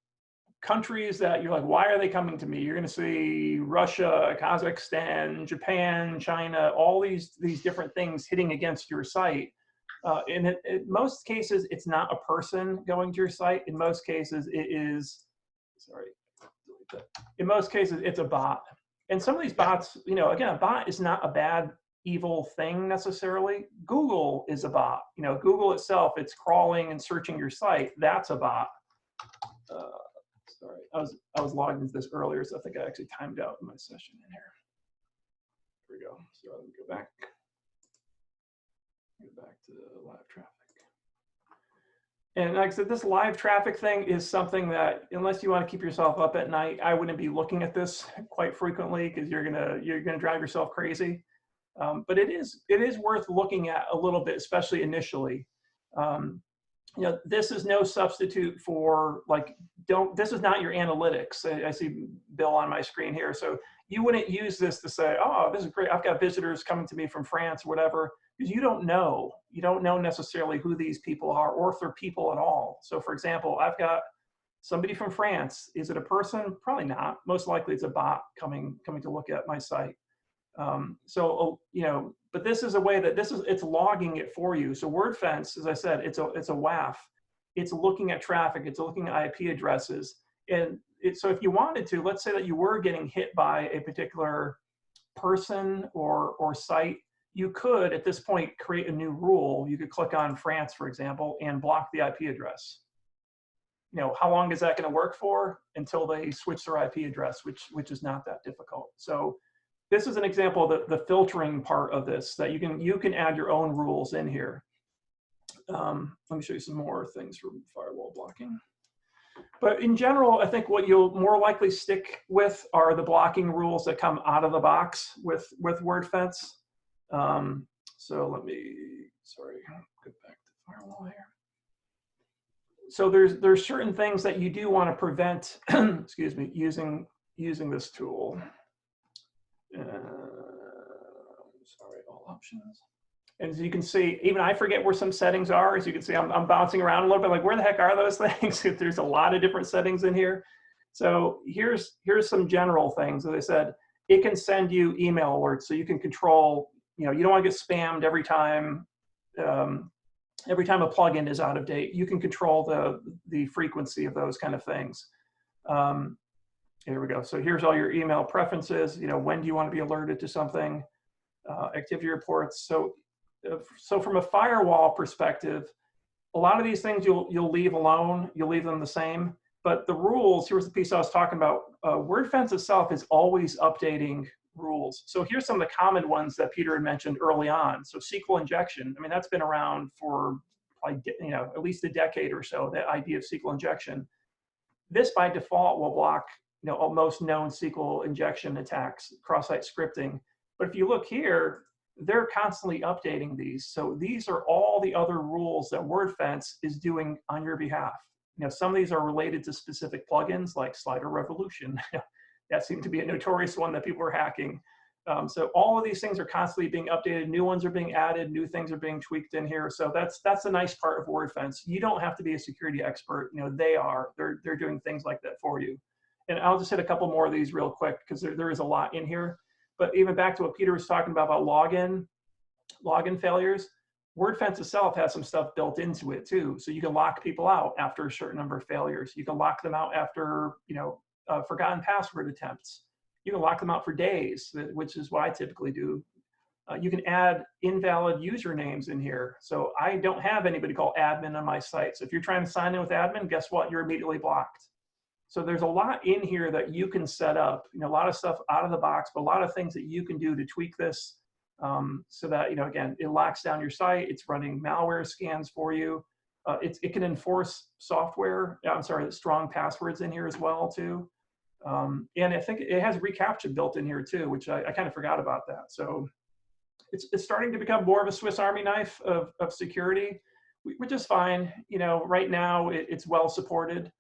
countries that you're like, why are they coming to me? You're going to see Russia, Kazakhstan, Japan, China, all these different things hitting against your site. In most cases, it's not a person going to your site. In most cases, it is, sorry, in most cases, it's a bot. And some of these bots, again, a bot is not a bad, evil thing necessarily. Google is a bot. Google itself, it's crawling and searching your site. That's a bot. Sorry, I was logged into this earlier, so I think I actually timed out my session in here. Here we go. So let me go back. Go back to live traffic. And like I said, this live traffic thing is something that, unless you want to keep yourself up at night, I wouldn't be looking at this quite frequently because you're gonna drive yourself crazy. But it is worth looking at a little bit, especially initially. This is no substitute for, like, this is not your analytics. I see Bill on my screen here. So you wouldn't use this to say, oh, this is great. I've got visitors coming to me from France or whatever, because you don't know necessarily who these people are or if they're people at all. So for example, I've got somebody from France. Is it a person? Probably not. Most likely it's a bot coming to look at my site. But this is a way that it's logging it for you. So WordFence, as I said, it's a WAF. It's looking at traffic. It's looking at IP addresses. And so if you wanted to, let's say that you were getting hit by a particular person or site, you could, at this point, create a new rule. You could click on France, for example, and block the IP address. how long is that going to work for until they switch their IP address, which is not that difficult. So this is an example of the filtering part of this, that you can add your own rules in here. Let me show you some more things for firewall blocking. But in general, I think what you'll more likely stick with are the blocking rules that come out of the box with WordFence. So let me, sorry, go back to firewall here. So there's certain things that you do want to prevent, excuse me, using this tool. Sorry, all options. And as you can see, even I forget where some settings are. As you can see, I'm bouncing around a little bit, like where the heck are those things? There's a lot of different settings in here. So here's some general things. As I said, it can send you email alerts, so you can control, you don't want to get spammed every time a plugin is out of date. You can control the frequency of those kind of things. Here we go. So here's all your email preferences. When do you want to be alerted to something? Activity reports. So from a firewall perspective, a lot of these things you'll leave alone. You'll leave them the same. But the rules, here's the piece I was talking about. WordFence itself is always updating rules. So here's some of the common ones that Peter had mentioned early on. So SQL injection. I mean, that's been around for at least a decade or so. That idea of SQL injection. This by default will block most known SQL injection attacks, cross-site scripting. But if you look here, they're constantly updating these. So these are all the other rules that WordFence is doing on your behalf. Some of these are related to specific plugins like Slider Revolution. That seemed to be a notorious one that people are hacking. So all of these things are constantly being updated. New ones are being added. New things are being tweaked in here. So that's the nice part of WordFence. You don't have to be a security expert. They are. They're doing things like that for you. And I'll just hit a couple more of these real quick because there is a lot in here. But even back to what Peter was talking about login failures, WordFence itself has some stuff built into it too. So you can lock people out after a certain number of failures. You can lock them out after forgotten password attempts. You can lock them out for days, which is what I typically do. You can add invalid usernames in here. So I don't have anybody called admin on my site. So if you're trying to sign in with admin, guess what? You're immediately blocked. So there's a lot in here that you can set up, a lot of stuff out of the box, but a lot of things that you can do to tweak this so that, again, it locks down your site. It's running malware scans for you. It can enforce strong passwords in here as well too. And I think it has reCAPTCHA built in here too, which I kind of forgot about that. So it's starting to become more of a Swiss Army knife of security, which is fine. Right now it's well supported.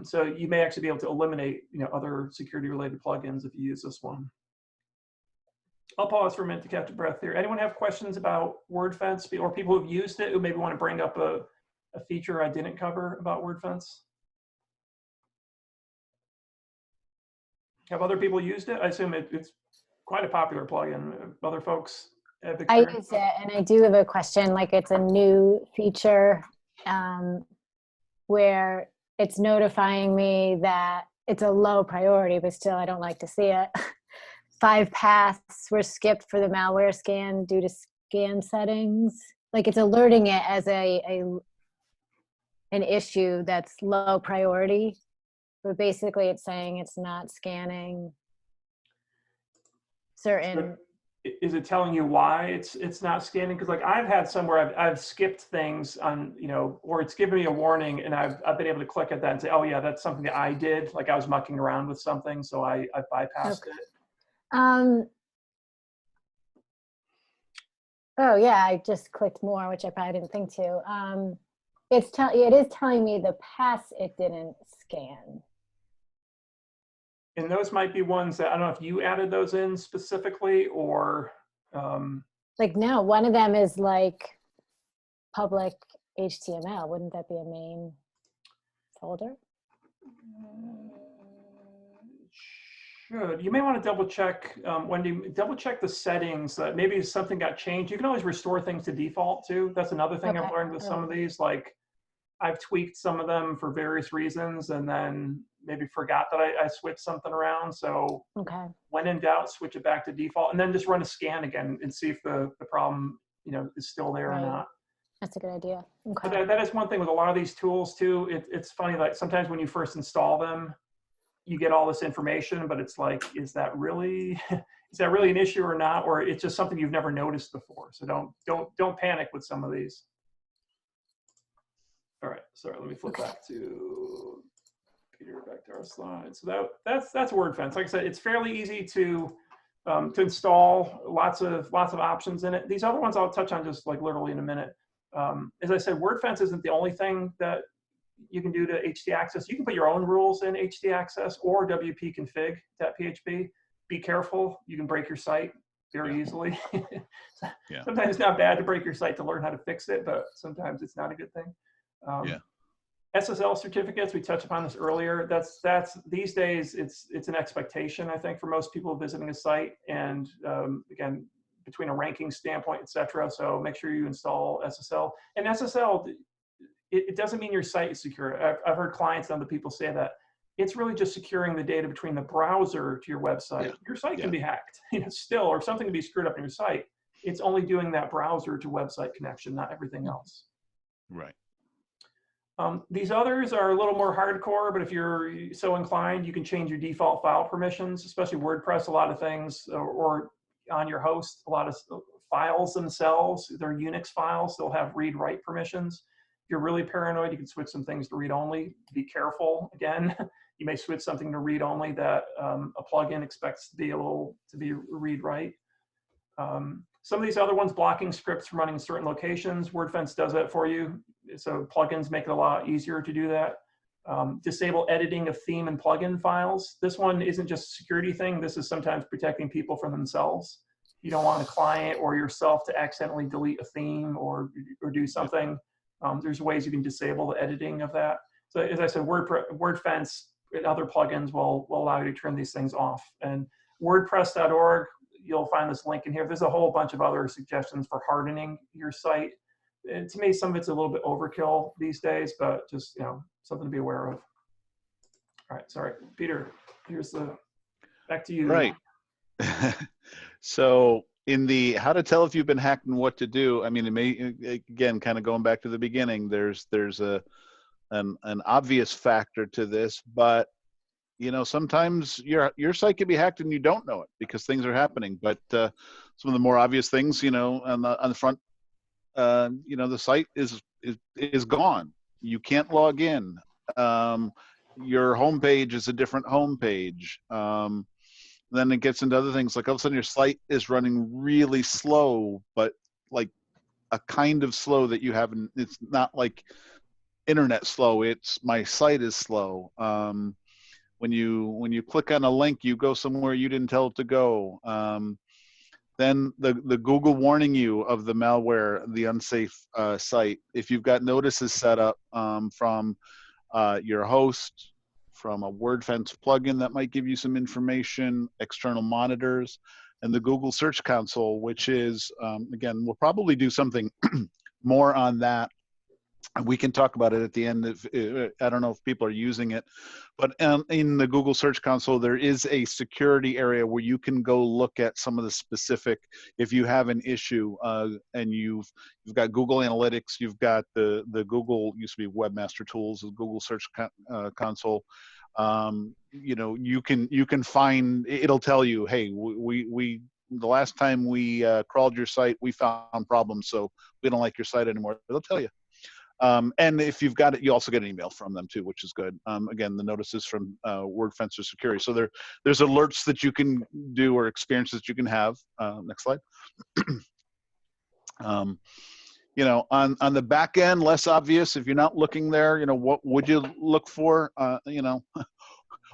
So you may actually be able to eliminate, other security-related plugins if you use this one. I'll pause for a minute to catch a breath here. Anyone have questions about WordFence or people who've used it who maybe want to bring up a feature I didn't cover about WordFence? Have other people used it? I assume it's quite a popular plugin. Other folks have I experience? use it, and I do have a question. Like, it's a new feature where it's notifying me that it's a low priority, but still I don't like to see it. 5 paths were skipped for the malware scan due to scan settings. Like, it's alerting it as an issue that's low priority, but basically it's saying it's not scanning certain. Is it telling you why it's not scanning? Because like I've had some where I've skipped things on, or it's given me a warning and I've been able to click at that and say, oh yeah, that's something that I did. Like I was mucking around with something, so I bypassed it. Oh yeah, I just clicked more, which I probably didn't think to. It is telling me the paths it didn't scan. And those might be ones that, I don't know if you added those in specifically or. Like no, one of them is like public HTML. Wouldn't that be a main folder? Should. You may want to double check, Wendy, double check the settings. Maybe something got changed. You can always restore things to default too. That's another thing I've learned with some of these. Like I've tweaked some of them for various reasons and then maybe forgot that I switched something around. So when in doubt, switch it back to default and then just run a scan again and see if the problem, is still there or not. That's a good idea. But Okay. that is one thing with a lot of these tools too. It's funny, like sometimes when you first install them, you get all this information, but it's like, is that really is that really an issue or not? Or it's just something you've never noticed before. So don't panic with some of these. All right, sorry, let me flip back to Peter, back to our slide. So that's WordFence. Like I said, it's fairly easy to install. Lots of options in it. These other ones I'll touch on just like literally in a minute. As I said, WordFence isn't the only thing that you can do to htaccess. You can put your own rules in htaccess or wp-config.php. Be careful, you can break your site very easily. Yeah. Sometimes it's not bad to break your site to learn how to fix it, but sometimes it's not a good thing. Yeah. SSL certificates, we touched upon this earlier. That's these days it's an expectation, I think, for most people visiting a site, and again, between a ranking standpoint, et cetera. So make sure you install SSL. And SSL, it doesn't mean your site is secure. I've heard clients and other people say that. It's really just securing the data between the browser to your website. Yeah. Your site can be hacked, still, or something can be screwed up in your site. It's only doing that browser to website connection, not everything else. Right. These others are a little more hardcore, but if you're so inclined, you can change your default file permissions, especially WordPress. A lot of things, or on your host, a lot of files themselves, they're Unix files, they'll have read-write permissions. If you're really paranoid, you can switch some things to read-only. Be careful, again. You may switch something to read-only that a plugin expects to be read-write. Some of these other ones, blocking scripts from running in certain locations, WordFence does that for you. So plugins make it a lot easier to do that. Disable editing of theme and plugin files. This one isn't just a security thing. This is sometimes protecting people from themselves. You don't want a client or yourself to accidentally delete a theme or do something. There's ways you can disable the editing of that. So as I said, WordFence and other plugins will allow you to turn these things off. And WordPress.org, you'll find this link in here. There's a whole bunch of other suggestions for hardening your site. And to me, some of it's a little bit overkill these days, but just something to be aware of. All right, sorry, Peter. Back to you. Right. So in the how to tell if you've been hacked and what to do, I mean, it may, again, kind of going back to the beginning, there's an obvious factor to this, but sometimes your site can be hacked and you don't know it because things are happening. But some of the more obvious things, on the front, the site is gone. You can't log in. Your homepage is a different homepage. Then it gets into other things, like all of a sudden your site is running really slow, but like a kind of slow that you haven't. It's not like internet slow. It's my site is slow. When you click on a link, you go somewhere you didn't tell it to go. Then the Google warning you of the malware, the unsafe site. If you've got notices set up from your host, from a WordFence plugin that might give you some information, external monitors, and the Google Search Console, which is, again, we'll probably do something more on that. We can talk about it at the end. I don't know if people are using it, but in the Google Search Console, there is a security area where you can go look at some of the specific, if you have an issue and you've got Google Analytics, you've got the Google, used to be Webmaster Tools, the Google Search Console. You can find, it'll tell you, hey, the last time we crawled your site, we found problems, so we don't like your site anymore. It'll tell you. And if you've got it, you also get an email from them too, which is good. Again, the notices from WordFence or security. So there's alerts that you can do or experiences that you can have. Next slide. On the back end, less obvious. If you're not looking there, what would you look for?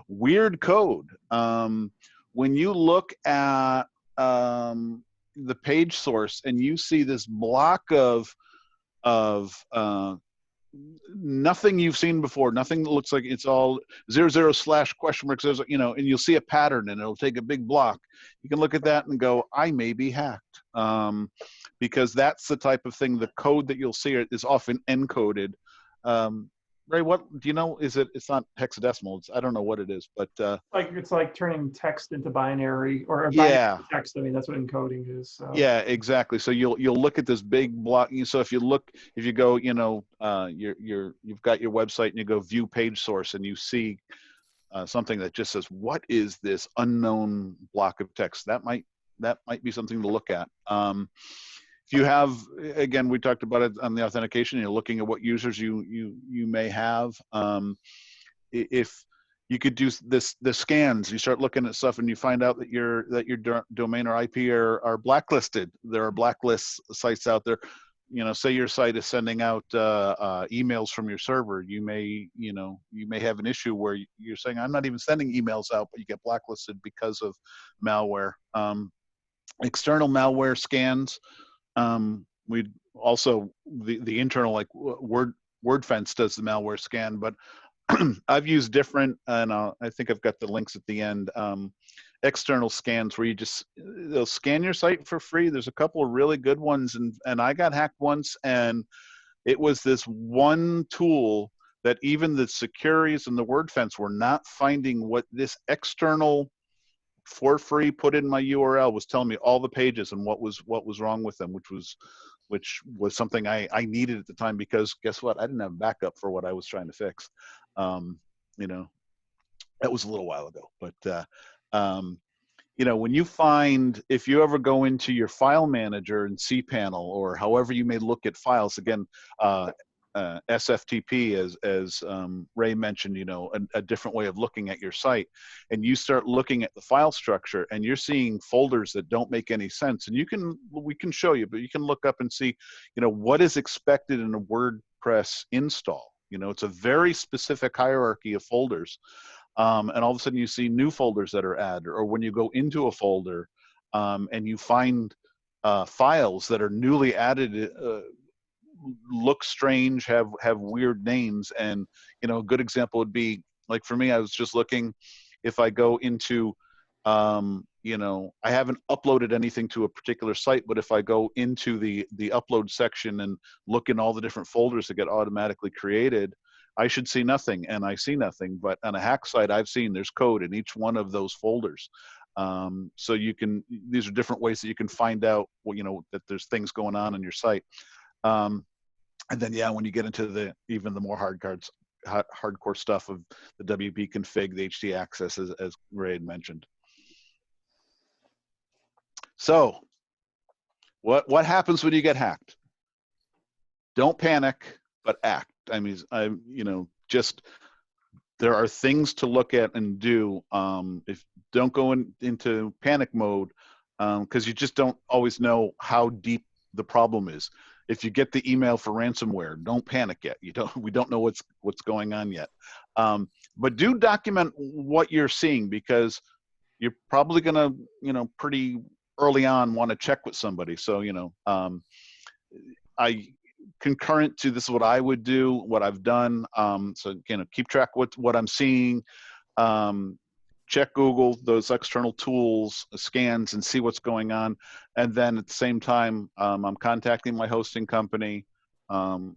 Weird code. When you look at the page source and you see this block of nothing you've seen before, nothing that looks like it's all 00 / question mark, and you'll see a pattern and it'll take a big block. You can look at that and go, I may be hacked, because that's the type of thing, the code that you'll see is often encoded. Ray, what do you know? It's not hexadecimal. I don't know what it is, but It's like turning text into binary, or a binary yeah, text. I mean, that's what encoding is. So. yeah, exactly. So you'll look at this big block. So if you go, you've got your website and you go view page source and you see something that just says, what is this unknown block of text? That might be something to look at. If you have, again, we talked about it on the authentication, you're looking at what users you may have. If you could do the scans, you start looking at stuff and you find out that your domain or IP are blacklisted. There are blacklist sites out there. Say your site is sending out emails from your server. You may have an issue where you're saying, I'm not even sending emails out, but you get blacklisted because of malware. External malware scans. We also the internal, like WordFence does the malware scan, but I've used different, and I think I've got the links at the end. External scans where they'll scan your site for free. There's a couple of really good ones, and I got hacked once, and it was this one tool that even the securities and the WordFence were not finding what this external for free put in my URL was telling me all the pages and what was wrong with them, which was something I needed at the time, because guess what? I didn't have backup for what I was trying to fix. That was a little while ago, but when if you ever go into your file manager in cPanel, or however you may look at files, again, SFTP, as Ray mentioned, a different way of looking at your site, and you start looking at the file structure and you're seeing folders that don't make any sense, and we can show you, but you can look up and see, what is expected in a WordPress install. It's a very specific hierarchy of folders, and all of a sudden you see new folders that are added, or when you go into a folder and you find files that are newly added, look strange, have weird names. And a good example would be, like, for me, I was just looking, if I go into I haven't uploaded anything to a particular site, but if I go into the upload section and look in all the different folders that get automatically created, I should see nothing, and I see nothing. But on a hack site, I've seen there's code in each one of those folders. So these are different ways that you can find out, that there's things going on in your site. And then, when you get into even the more hardcore stuff of the WP config, the HT access, as Ray had mentioned. So what happens when you get hacked? Don't panic, but act. I mean, there are things to look at and do. If don't go into panic mode, because you just don't always know how deep the problem is. If you get the email for ransomware, don't panic yet. We don't know what's going on yet. But do document what you're seeing, because you're probably gonna, pretty early on want to check with somebody. So, concurrent to this is what I would do, what I've done. So, keep track what I'm seeing. Check Google, those external tools, scans, and see what's going on. And then at the same time, I'm contacting my hosting company. On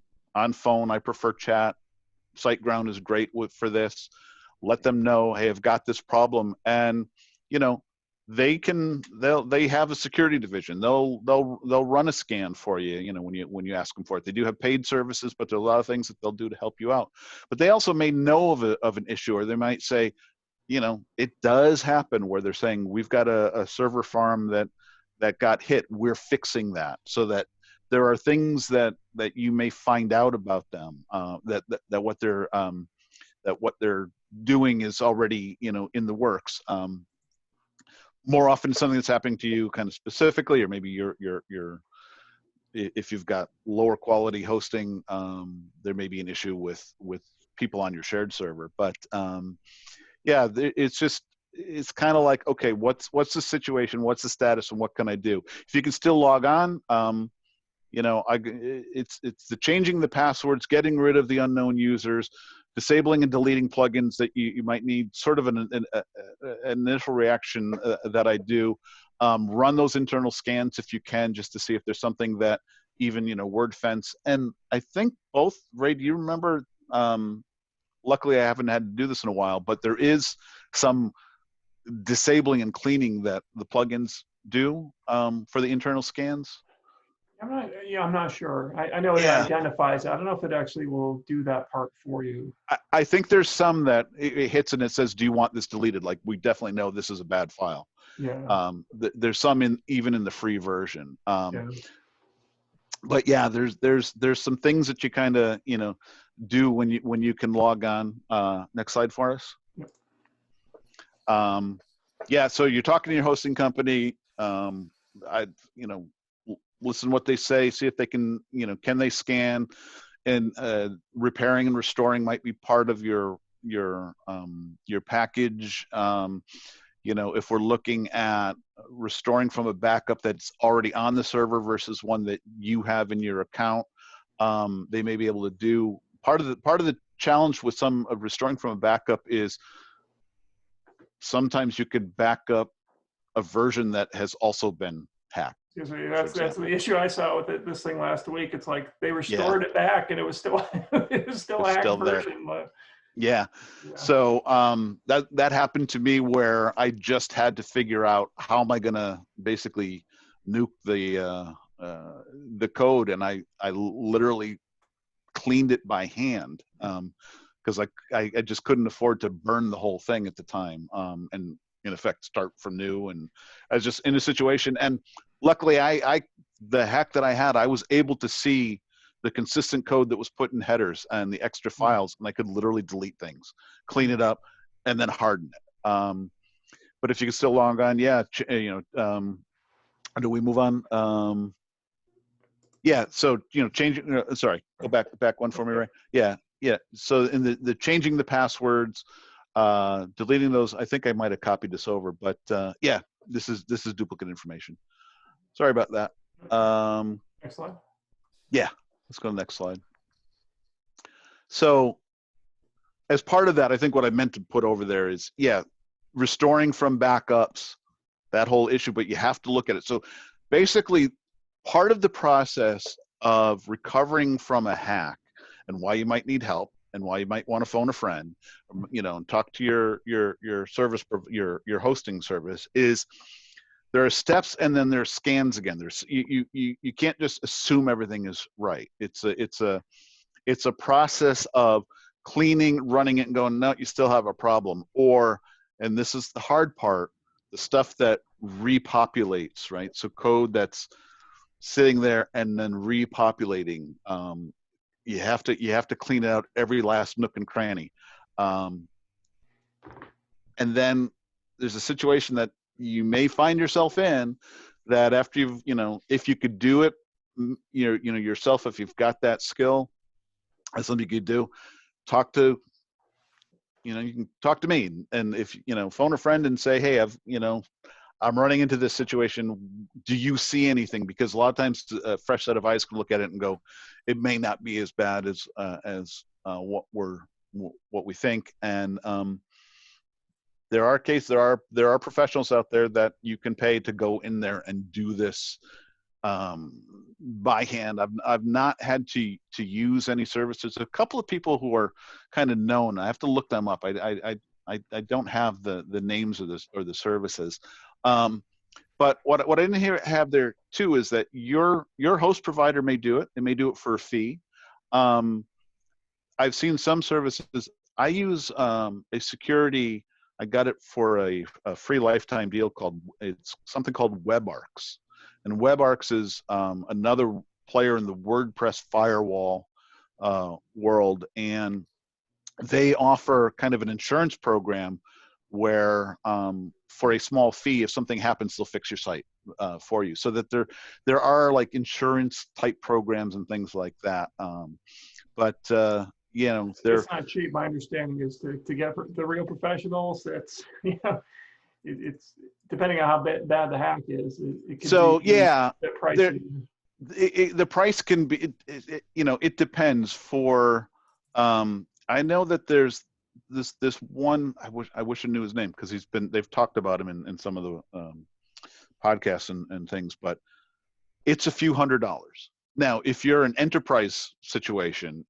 phone, I prefer chat. SiteGround is great for this. Let them know, hey, I've got this problem. And, they have a security division. They'll run a scan for you, when you ask them for it. They do have paid services, but there are a lot of things that they'll do to help you out. But they also may know of an issue, or they might say, it does happen where they're saying, we've got a server farm that got hit. We're fixing that. So that there are things that you may find out about them, that what they're doing is already, in the works. More often something that's happening to you kind of specifically, or maybe if you've got lower quality hosting, there may be an issue with people on your shared server. But it's kind of like, okay, what's the situation? What's the status, and what can I do? If you can still log on, it's the changing the passwords, getting rid of the unknown users, disabling and deleting plugins that you might need, sort of an initial reaction that I do. Run those internal scans if you can, just to see if there's something that even, WordFence, and I think both, Ray, do you remember luckily I haven't had to do this in a while, but there is some disabling and cleaning that the plugins do for the internal scans. I'm not sure. I know it Yeah. identifies. I don't know if it actually will do that part for you. I think there's some that it hits and it says, do you want this deleted? Like, we definitely know this is a bad file. Yeah. There's some even in the free version. Yeah. But yeah, there's some things that you kind of, do when you can log on. Next slide for us. Yep. Yeah, so you're talking to your hosting company. Listen to what they say, see if they can they scan, and repairing and restoring might be part of your package. If we're looking at restoring from a backup that's already on the server versus one that you have in your account, they may be able to do part of the challenge with some of restoring from a backup is sometimes you could back up a version that has also been hacked. Excuse me. That's the issue I saw with this thing last week. It's like they restored Yeah. it back, and it was still it was still a hacked still there. version. But, Yeah. yeah. So that happened to me where I just had to figure out how am I gonna basically nuke the code, and I literally cleaned it by hand because I just couldn't afford to burn the whole thing at the time and in effect start from new. And I was just in a situation, and luckily the hack that I had, I was able to see the consistent code that was put in headers and the extra files, and I could literally delete things, clean it up, and then harden it. But if you can still log on, yeah, do we move on? Yeah, so changing. Sorry, go back one for me, Ray. Yeah. So in the changing the passwords, deleting those. I think I might have copied this over, but yeah, this is duplicate information. Sorry about that. Next slide. Yeah, let's go to the next slide. So as part of that, I think what I meant to put over there is, yeah, restoring from backups, that whole issue, but you have to look at it. So basically, part of the process of recovering from a hack and why you might need help and why you might want to phone a friend, and talk to your service, your hosting service, is there are steps and then there's scans again. There's you can't just assume everything is right. It's a process of cleaning, running it, and going, no, you still have a problem. Or, and this is the hard part, the stuff that repopulates, right? So code that's sitting there and then repopulating. You have to clean out every last nook and cranny. And then there's a situation that you may find yourself in that after you've, if you could do it, yourself, if you've got that skill, that's something you could do. Talk to, you can talk to me, and if, phone a friend and say, hey, I'm running into this situation. Do you see anything? Because a lot of times a fresh set of eyes can look at it and go, it may not be as bad as what we think. And there are cases, there are professionals out there that you can pay to go in there and do this by hand. I've not had to use any services. A couple of people who are kind of known. I have to look them up. I don't have the names of this or the services. But what I didn't have there too is that your host provider may do it. They may do it for a fee. I've seen some services. I use a security. I got it for a free lifetime deal it's something called WebArcs, and WebArcs is another player in the WordPress firewall world, and they offer kind of an insurance program where for a small fee, if something happens, they'll fix your site for you. So that there are like insurance type programs and things like that. It's not cheap. My understanding is to get the real professionals. That's it's depending on how bad the hack is. It can so be yeah, pricey. The price can be. It depends. For I know that there's this one. I wish I knew his name because they've talked about him in some of the podcasts and things, but it's a few $100s. Now, if you're an enterprise situation,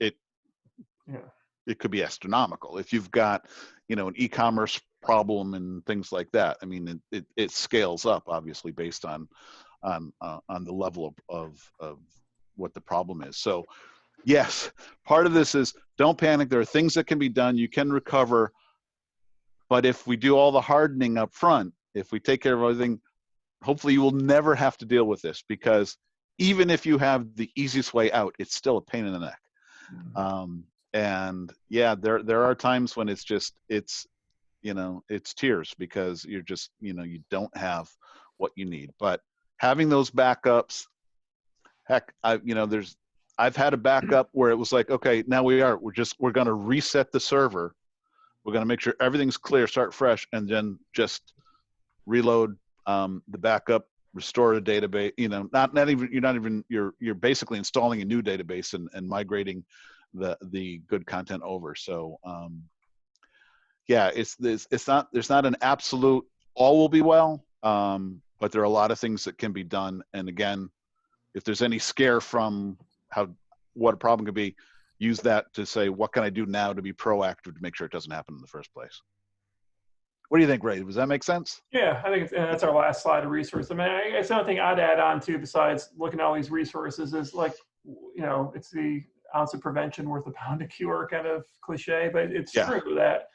it could be astronomical. If you've got, you know, an e-commerce problem and things like that, I mean, it scales up obviously based on the level of what the problem is. So yes, part of this is don't panic. There are things that can be done. You can recover. But if we do all the hardening up front, if we take care of everything, hopefully you will never have to deal with this, because even if you have the easiest way out, it's still a pain in the neck. And yeah, there are times when it's you know, it's tears, because you're just, you know, you don't have what you need. But having those backups, heck, I've had a backup where it was like, okay, now we're going to reset the server. We're going to make sure everything's clear, start fresh, and then just reload the backup, restore the database. You know, you're basically installing a new database and migrating the good content over. So yeah, there's not an absolute all will be well, but there are a lot of things that can be done. And again, if there's any scare from what a problem could be, use that to say, what can I do now to be proactive to make sure it doesn't happen in the first place? What do you think, Ray? Does that make sense? Yeah, I think that's our last slide of resources. I mean, I guess the only thing I'd add on to, besides looking at all these resources, is like, you know, it's the ounce of prevention worth a pound of cure kind of cliche, but it's true that,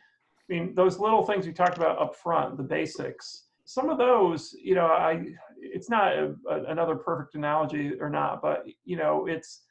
I mean, those little things we talked about up front, the basics, some of those, you know, it's not another perfect analogy or not, but, you know, it's,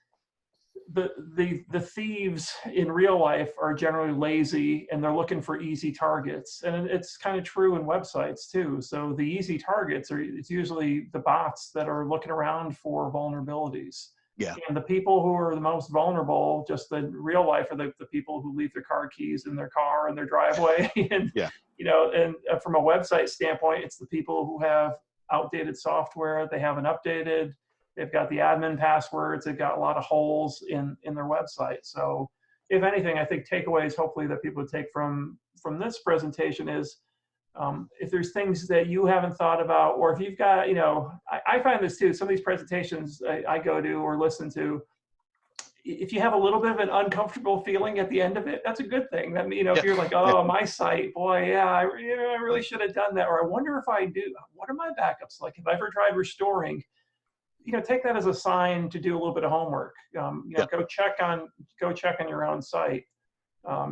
the thieves in real life are generally lazy and they're looking for easy targets, and it's kind of true in websites too. So the easy targets it's usually the bots that are looking around for vulnerabilities. Yeah. And the people who are the most vulnerable, just in real life, are the people who leave their car keys in their car in their driveway. And you know, and from a website standpoint, it's the people who have outdated software, they haven't updated. They've got the admin passwords. They've got a lot of holes in their website. So if anything, I think takeaways hopefully that people would take from this presentation is, if there's things that you haven't thought about, or if you've got, you know, I find this too, some of these presentations I go to or listen to, if you have a little bit of an uncomfortable feeling at the end of it, that's a good thing. That, you know, if you're like, oh, my site, boy, yeah, I really should have done that. Or I wonder if I do, what are my backups like? If I ever tried restoring, you know, take that as a sign to do a little bit of homework. You know, go check on your own site.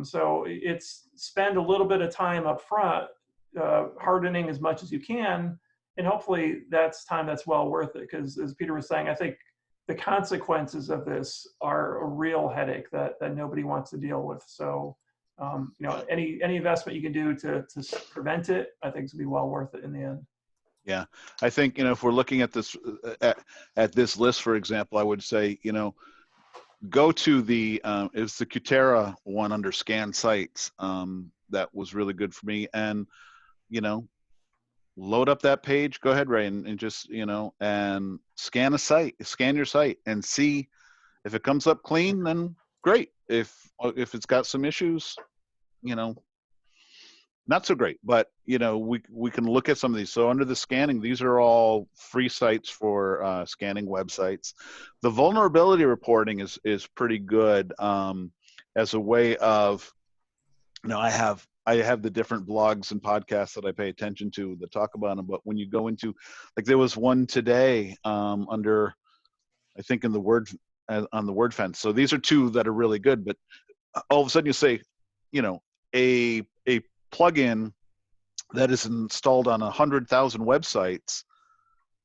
So it's spend a little bit of time up front, hardening as much as you can, and hopefully that's time that's well worth it. Because as Peter was saying, I think the consequences of this are a real headache that nobody wants to deal with. So you know, any investment you can do to prevent it, I think is gonna be well worth it in the end. Yeah, I think, you know, if we're looking at this this list, for example, I would say, you know, go to it's the Kutera one under scan sites. That was really good for me. And, you know, load up that page. Go ahead, Ray, and just, you know, and scan your site and see if it comes up clean, then great. If it's got some issues, you know, not so great. But, you know, we can look at some of these. So under the scanning, these are all free sites for scanning websites. The vulnerability reporting is pretty good as a way of, you know, I have the different blogs and podcasts that I pay attention to that talk about them. But when you go into, like, there was one today under, I think, on the WordFence. So these are two that are really good. But all of a sudden you say, you know, a plugin that is installed on 100,000 websites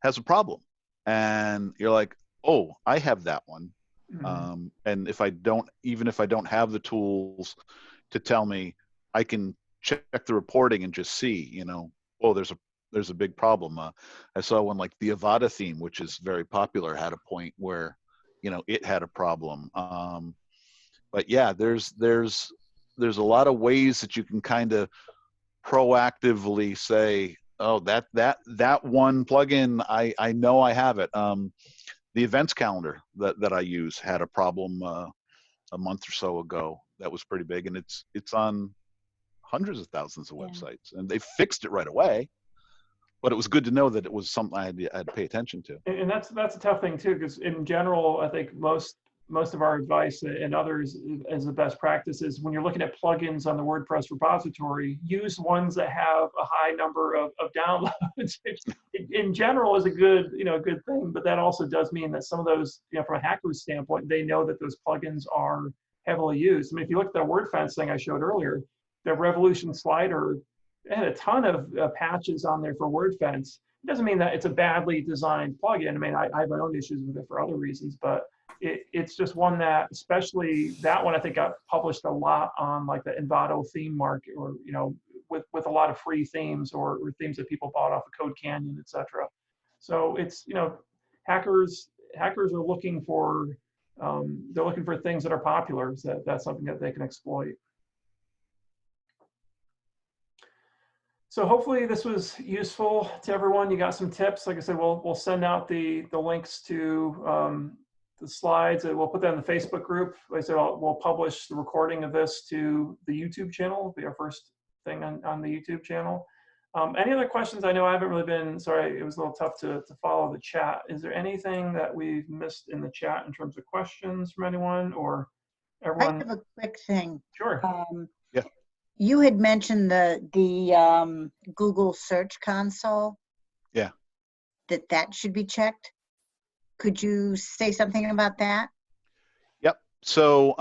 has a problem, and you're like, oh, I have that one. Mm-hmm. And if I don't have the tools to tell me, I can check the reporting and just see, you know, oh, there's a big problem. I saw one like the Avada theme, which is very popular, had a point where, you know, it had a problem. But yeah, there's a lot of ways that you can kind of proactively say, oh, that one plugin, I know I have it. The events calendar that I use had a problem a month or so ago. That was pretty big, and it's on hundreds of thousands of websites, and they fixed it right away. But it was good to know that it was something I had to pay attention to. And that's a tough thing too, because in general, I think most most of our advice and others as the best practice is when you're looking at plugins on the WordPress repository, use ones that have a high number of downloads. In general is a good, good thing, but that also does mean that some of those, from a hacker's standpoint, they know that those plugins are heavily used. I mean, if you look at that WordFence thing I showed earlier, the Revolution slider, it had a ton of patches on there for WordFence. It doesn't mean that it's a badly designed plugin. I mean, I have my own issues with it for other reasons, but it's just one that, especially that one, I think got published a lot on like the Envato theme market, or with a lot of free themes or themes that people bought off of Code Canyon, etc. So it's hackers are looking for they're looking for things that are popular. So that's something that they can exploit. So hopefully this was useful to everyone. You got some tips. Like I said, we'll send out the links to the slides, and we'll put that in the Facebook group. Like I said, we'll publish the recording of this to the YouTube channel. It'll be our first thing on the YouTube channel. Any other questions? I know I haven't really been, sorry, it was a little tough to follow the chat. Is there anything that we've missed in the chat in terms of questions from anyone or everyone? I have a quick thing. Sure. Yeah. You had mentioned the Google Search Console. Yeah. That should be checked. Could you say something about that? Yep. So,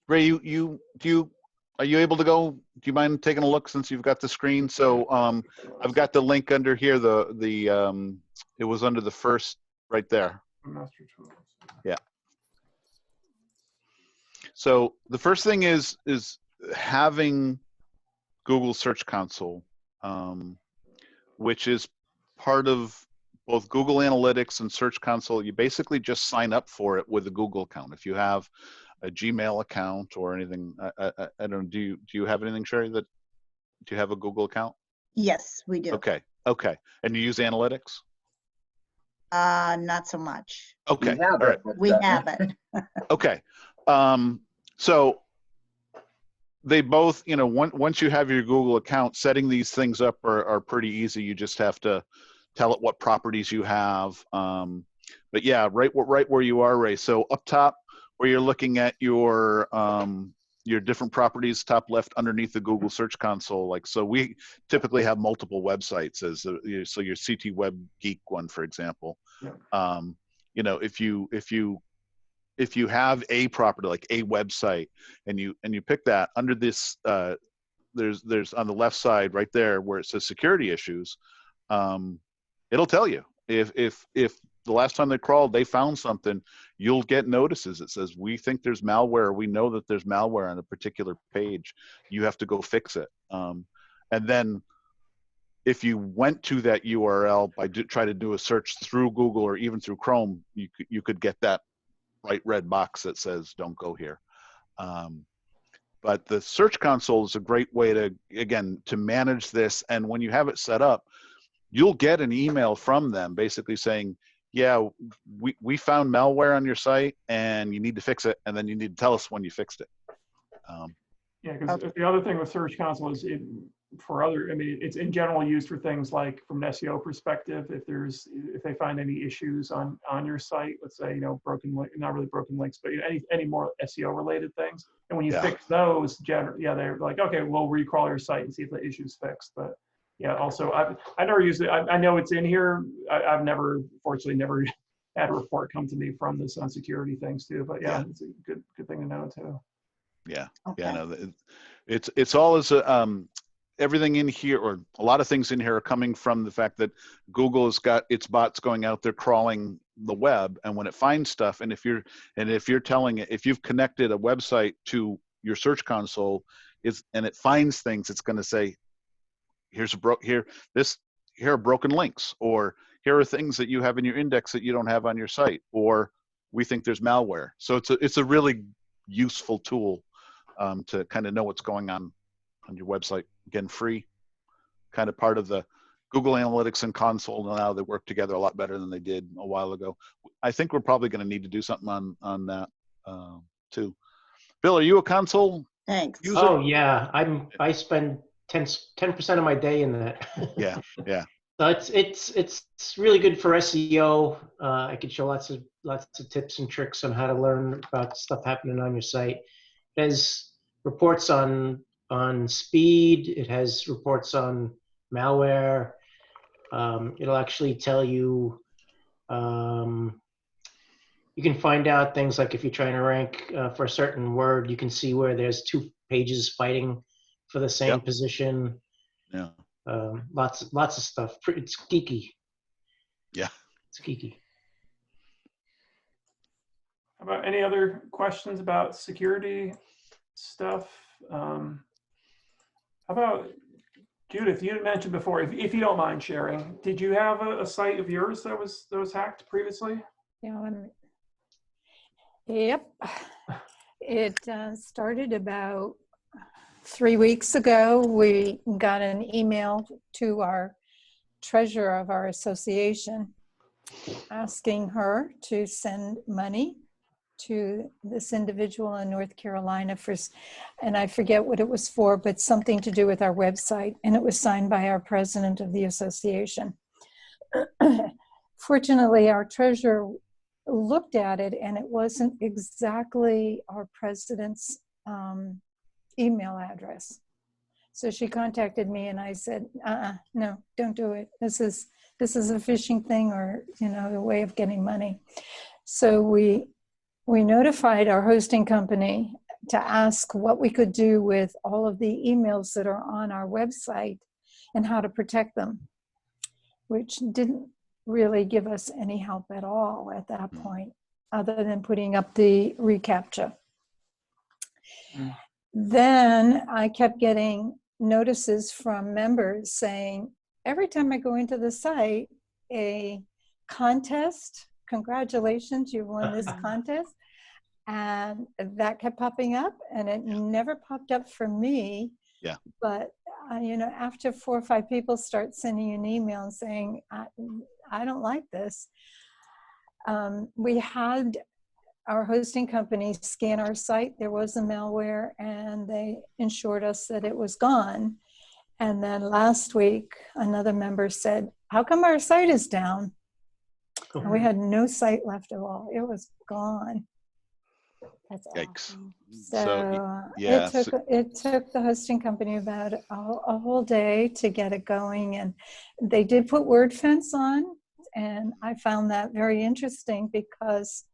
Ray, are you able to go? Do you mind taking a look since you've got the screen? So, I've got the link under here. It was under the first right there. Master tools. Yeah. So the first thing is having Google Search Console, which is part of both Google Analytics and Search Console. You basically just sign up for it with a Google account. If you have a Gmail account or anything, I don't know, do you have anything, Sherry, do you have a Google account? Yes, we do. Okay. And you use Analytics? Not so much. Okay. All right. We have it. Okay. So they both, once you have your Google account, setting these things up are pretty easy. You just have to tell it what properties you have. But yeah, right where you are, Ray. So up top, where you're looking at your different properties, top left underneath the Google Search Console. So we typically have multiple websites so your CT Web Geek one, for example. Yeah. If you have a property like a website and you pick that under this, there's on the left side right there where it says security issues, it'll tell you if the last time they crawled they found something. You'll get notices that says we think there's malware, we know that there's malware on a particular page, you have to go fix it. And then if you went to that URL try to do a search through Google or even through Chrome, you could get that bright red box that says don't go here. But the Search Console is a great way to manage this. And when you have it set up, you'll get an email from them basically saying, yeah, we found malware on your site and you need to fix it, and then you need to tell us when you fixed it. Yeah, because the other thing with Search Console is it's in general used for things like from an SEO perspective. If they find any issues on your site, let's say, broken link, not really broken links, but any more SEO related things. And when you fix those, they're like, okay, we'll recrawl your site and see if the issue's fixed. But yeah, also I never used it. I know it's in here. I've fortunately never had a report come to me from this on security things too. But yeah, it's a good thing to know too. Yeah. Okay. Yeah. No, it's all as everything in here, or a lot of things in here, are coming from the fact that Google has got its bots going out there crawling the web, and when it finds stuff, and if you're telling it, if you've connected a website to your Search Console, and it finds things, it's going to say, here are broken links, or here are things that you have in your index that you don't have on your site, or we think there's malware. So it's a really useful tool to kind of know what's going on your website. Again, free, kind of part of the Google Analytics and Console. Now they work together a lot better than they did a while ago. I think we're probably going to need to do something on that too. Bill, are you a console user? Oh yeah, I spend 10% of my day in that. Yeah. It's really good for SEO. I can show lots of tips and tricks on how to learn about stuff happening on your site. It has reports on speed. It has reports on malware. It'll actually tell you. You can find out things like if you're trying to rank for a certain word, you can see where there's 2 pages fighting for the same position. Yeah. Lots of stuff. It's geeky. Yeah. It's geeky. How about any other questions about security stuff? How about Judith? You had mentioned before, if you don't mind sharing, did you have a site of yours that was hacked previously? Yeah. Yep. It started about 3 weeks ago. We got an email to our treasurer of our association asking her to send money to this individual in North Carolina and I forget what it was for, but something to do with our website. And it was signed by our president of the association. Fortunately, our treasurer looked at it and it wasn't exactly our president's email address. So she contacted me and I said, no, don't do it. This is a phishing thing, or, a way of getting money. So we notified our hosting company to ask what we could do with all of the emails that are on our website and how to protect them, which didn't really give us any help at all at that point, other than putting up the reCAPTCHA. Then I kept getting notices from members saying, every time I go into the site, a contest, congratulations, you won this contest. And that kept popping up, and it never popped up for me. Yeah. But, after 4 or 5 people start sending you an email and saying, I don't like this. We had our hosting company scan our site. There was a malware, and they ensured us that it was gone. And then last week, another member said, how come our site is down? And we had no site left at all. It was gone. That's Yikes. awesome. So yeah, it took the hosting company about a whole day to get it going. And they did put WordFence on. And I found that very interesting because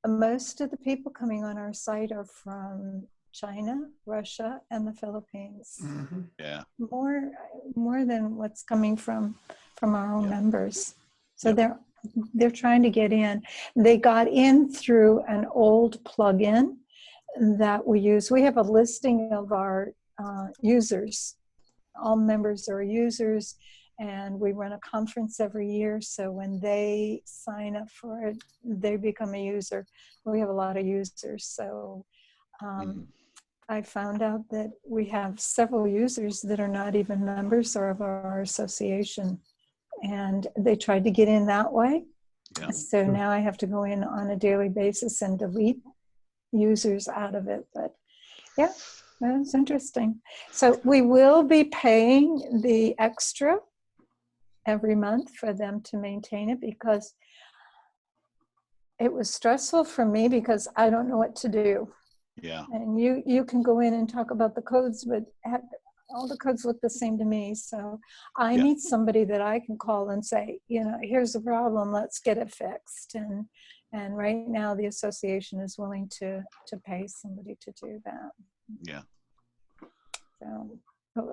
most of the people coming on our site are from China, Russia, and the Philippines. Mm-hmm. Yeah. More than what's coming from our own members. So they're trying to get in. They got in through an old plugin that we use. We have a listing of our users. All members are users, and we run a conference every year. So when they sign up for it, they become a user. We have a lot of users. So I found out that we have several users that are not even members of our association. And they tried to get in that way. Yeah. So now I have to go in on a daily basis and delete users out of it. But yeah, that's interesting. So we will be paying the extra every month for them to maintain it, because it was stressful for me because I don't know what to do. Yeah. And you can go in and talk about the codes, but all the codes look the same to me. So I need somebody that I can call and say, here's the problem, let's get it fixed. And right now the association is willing to pay somebody to do that. Yeah. So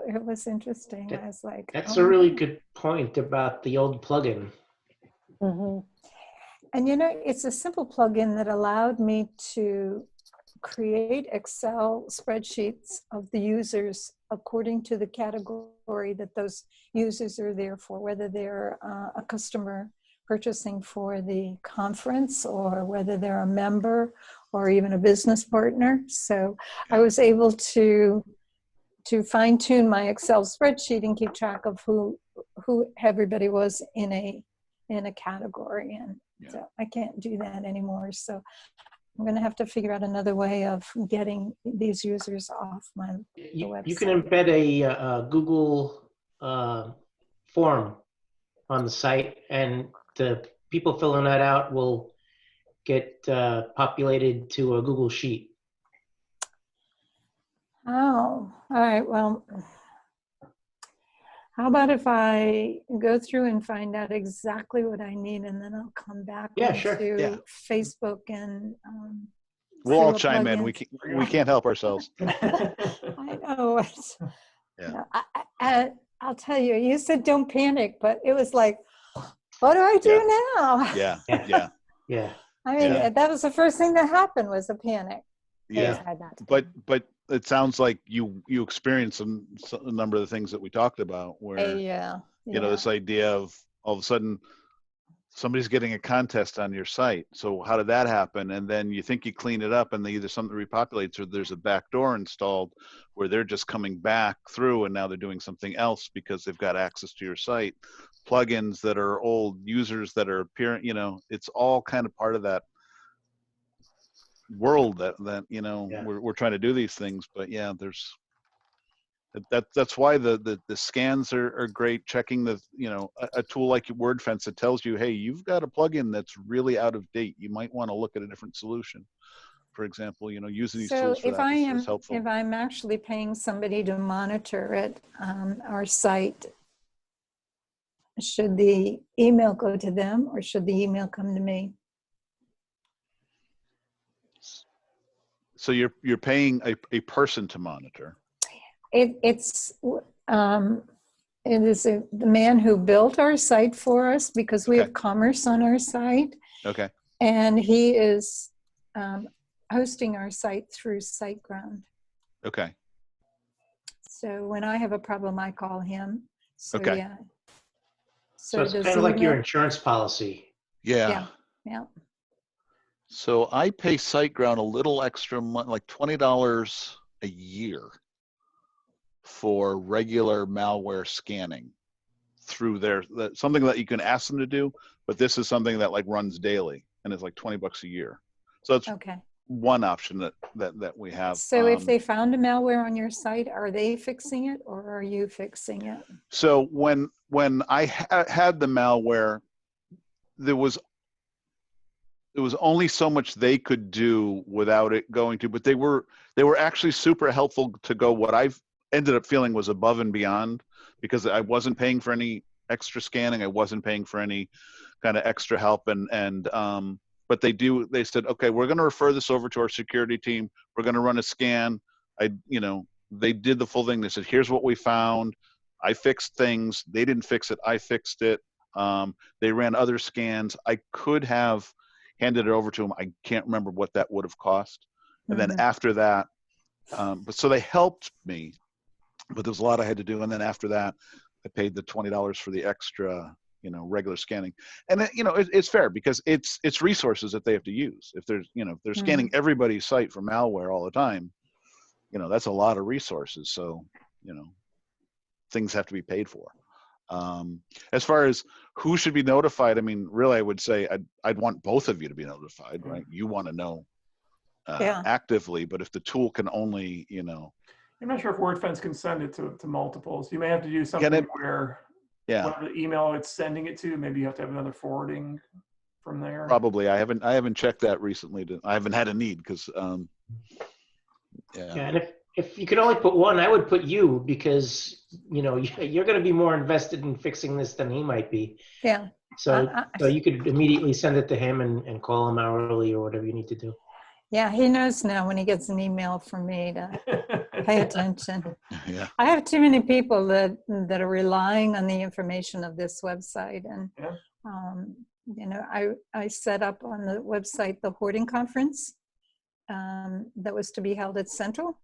it was interesting. I was like, that's a really good point about the old plugin. Mm-hmm. And it's a simple plugin that allowed me to create Excel spreadsheets of the users according to the category that those users are there for, whether they're a customer purchasing for the conference, or whether they're a member, or even a business partner. So I was able to fine tune my Excel spreadsheet and keep track of who everybody was in a category. And so I can't do that anymore. So I'm going to have to figure out another way of getting these users off the website. You can embed a Google form on the site, and the people filling that out will get populated to a Google Sheet. Oh, all right. Well, how about if I go through and find out exactly what I need, and then I'll come back Yeah, onto sure. Yeah. Facebook and We'll see all what chime in. plugins. We can't help ourselves. I know. Yeah. I'll tell you, you said don't panic, but it was like, what do I do now? Yeah. Yeah. Yeah. Yeah. I mean, Yeah. that was the first thing that happened was a panic. Yeah. Tried not to. But it sounds like you experienced a number of the things that we talked about where, Yeah. you know, this idea of all of a sudden somebody's getting a contest on your site. So how did that happen? And then you think you clean it up and either something repopulates or there's a backdoor installed where they're just coming back through and now they're doing something else because they've got access to your site. Plugins that are old, users that are appearing, you know, it's all kind of part of that world that you know, we're trying to do these things. But yeah, there's that's why the scans are great. Checking the, you know, a tool like WordFence that tells you, hey, you've got a plugin that's really out of date. You might want to look at a different solution. For example, you know, using these tools for that is helpful. If I'm actually paying somebody to monitor it, our site, should the email go to them or should the email come to me? So you're paying a person to monitor. It is the man who built our site for us because we have commerce on our site. Okay. And he is hosting our site through SiteGround. Okay. So when I have a problem, I call him. So yeah. So it's kind of like your insurance policy. Yeah. Yeah. So I pay SiteGround a little extra money, like $20 a year for regular malware scanning through something that you can ask them to do, but this is something that like runs daily and it's like $20 a year. So that's one option that we have. So if they found a malware on your site, are they fixing it or are you fixing it? So when I had the malware, there was only so much they could do without it going to, but they were actually super helpful to go what I've ended up feeling was above and beyond, because I wasn't paying for any extra scanning. I wasn't paying for any kind of extra help. But they said, okay, we're going to refer this over to our security team. We're going to run a scan. They did the full thing. They said, here's what we found. I fixed things. They didn't fix it. I fixed it. They ran other scans. I could have handed it over to them. I can't remember what that would have cost. And then after that, but so they helped me, but there's a lot I had to do. And then after that, I paid the $20 for the extra, regular scanning. And it's fair because it's resources that they have to use. If they're scanning everybody's site for malware all the time, that's a lot of resources. So, things have to be paid for. As far as who should be notified, I mean, really, I would say I'd want both of you to be notified, right? You want to know actively, but if the tool can only, I'm not sure if WordFence can send it to multiples. You may have to do something where the email it's sending it to, maybe you have to have another forwarding from there. Probably. I haven't checked that recently. I haven't had a need because and if you could only put one, I would put you because you're going to be more invested in fixing this than he might be. Yeah. So you could immediately send it to him and call him hourly or whatever you need to do. Yeah, he knows now when he gets an email from me to pay attention. Yeah. I have too many people that are relying on the information of this website, and I set up on the website the hoarding conference that was to be held at Central.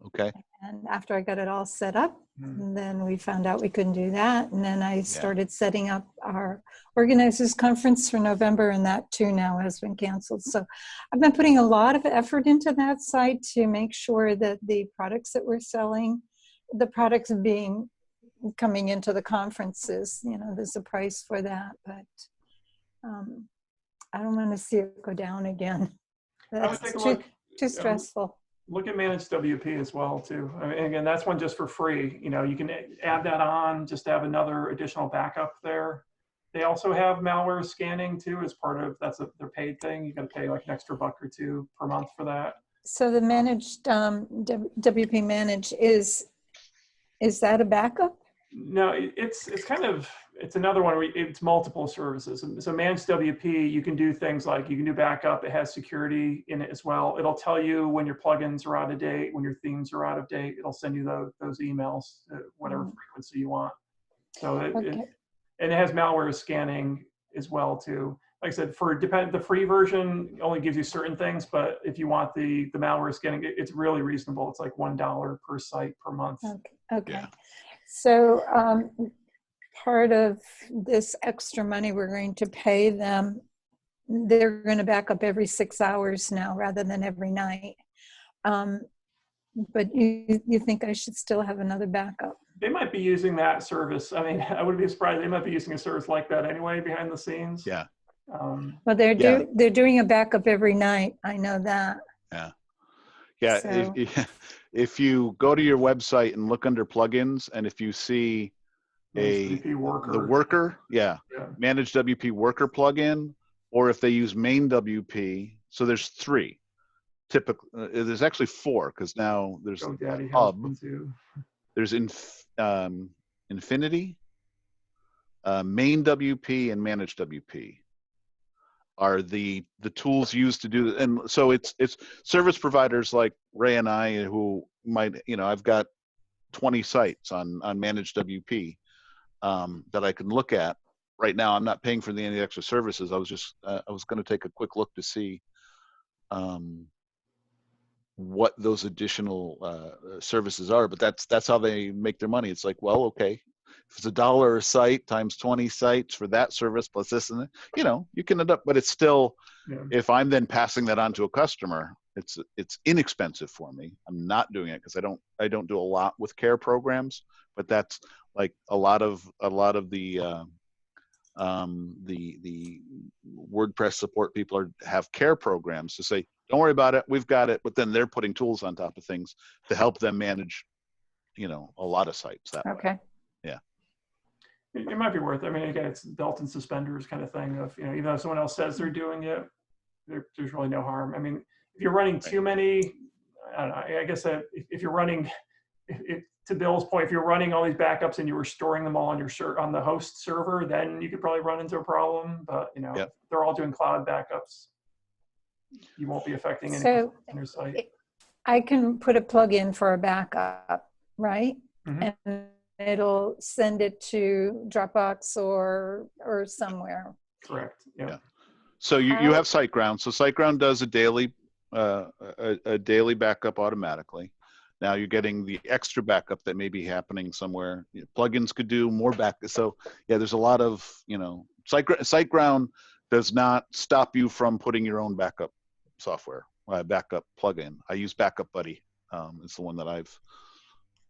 Okay. And after I got it all set up, and then we found out we couldn't do that. And then I started setting up our organizers conference for November, and that too now has been canceled. So I've been putting a lot of effort into that site to make sure that the products that we're selling, the products coming into the conferences, there's a price for that, but I don't want to see it go down again. That's too stressful. Look at Managed WP as well too. I mean, again, that's one just for free. You know, you can add that on just to have another additional backup there. They also have malware scanning too as part of, their paid thing. You got to pay like an extra $1 or $2 per month for that. So the managed, WP Manage is that a backup? No, it's kind of, it's another one where it's multiple services. So Managed WP, you can do things like you can do backup. It has security in it as well. It'll tell you when your plugins are out of date, when your themes are out of date. It'll send you those emails at whatever frequency you want. So and it has malware scanning as well too. Like I said, the free version only gives you certain things, but if you want the malware scanning, it's really reasonable. It's like $1 per site per month. Okay. Yeah. So part of this extra money we're going to pay them, they're going to back up every 6 hours now rather than every night. But you think I should still have another backup? They might be using that service. I mean, I wouldn't be surprised. They might be using a service like that anyway behind the scenes. Yeah. Well, they're doing a backup every night. I know that. Yeah. Yeah. So, If you go to your website and look under plugins, and if you see WP worker. the worker, Managed WP worker plugin, or if they use main WP, so there's 3. Typically, there's actually 4 because now there's GoDaddy has Hub. one too. There's Infinity, main WP, and Managed WP are the tools used to do. And so it's service providers like Ray and I who might, I've got 20 sites on Managed WP that I can look at right now. I'm not paying for any extra services. I was going to take a quick look to see what those additional services are, but that's how they make their money. It's like, well, okay, if it's $1 a site times 20 sites for that service plus this and that, you can end up, but it's still, if I'm then passing that on to a customer, it's inexpensive for me. I'm not doing it because I don't do a lot with care programs, but that's like a lot of the WordPress support people have care programs to say, don't worry about it, we've got it. But then they're putting tools on top of things to help them manage, a lot of sites that way. Yeah. It might be worth it. I mean, again, it's belt and suspenders kind of thing of, even though someone else says they're doing it, there's really no harm. I mean, if you're running too many, I don't know, I guess if you're running, to Bill's point, if you're running all these backups and you were storing them all on the host server, then you could probably run into a problem. But if they're all doing cloud backups, you won't be affecting anything on your site. I can put a plugin for a backup, right? Mm-hmm. And it'll send it to Dropbox or somewhere. Correct. Yeah. So you have SiteGround. So SiteGround does a daily backup automatically. Now you're getting the extra backup that may be happening somewhere. Plugins could do more backup. So there's a lot of, SiteGround does not stop you from putting your own backup software, backup plugin. I use Backup Buddy. It's the one that I've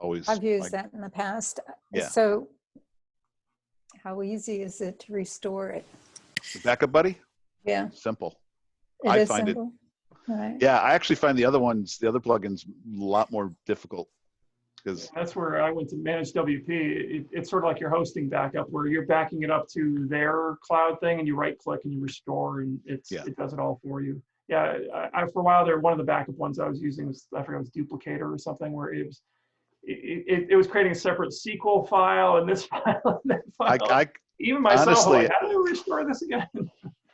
used that in the past. Yeah. So how easy is it to restore it? The Backup Buddy? Yeah. Simple. I find simple? It. Right. Yeah, I actually find the other plugins a lot more difficult. Because that's where I went to Managed WP. It's sort of like your hosting backup where you're backing it up to their cloud thing and you right click and you restore and it does it all for you. Yeah, I for a while there, one of the backup ones I was using was, I forget, it was Duplicator or something, where it was creating a separate SQL file and this file and that file. Even myself, honestly, how do I restore this again?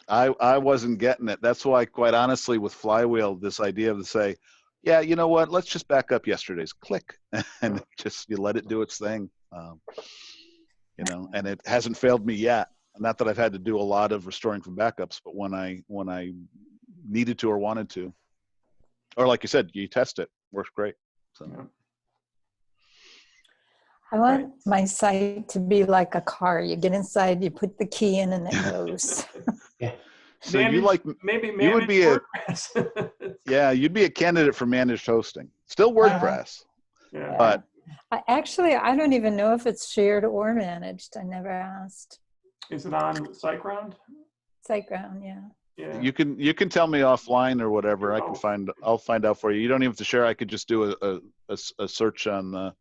I wasn't getting it. That's why, quite honestly, with Flywheel, this idea of to say, yeah, you know what, let's just back up yesterday's, click, and just you let it do its thing. And it hasn't failed me yet. Not that I've had to do a lot of restoring from backups, but when I needed to or wanted to, or like you said, you test it, works great. So. Yeah. I want my site to be like a car. You get inside, you put the key in, and it goes. Yeah. So you'd be a candidate for managed hosting. Still WordPress. Yeah. But I don't even know if it's shared or managed. I never asked. Is it on SiteGround? SiteGround, yeah. Yeah. You can tell me offline or whatever. I can Oh. I'll find out for you. You don't even have to share. I could just do a search on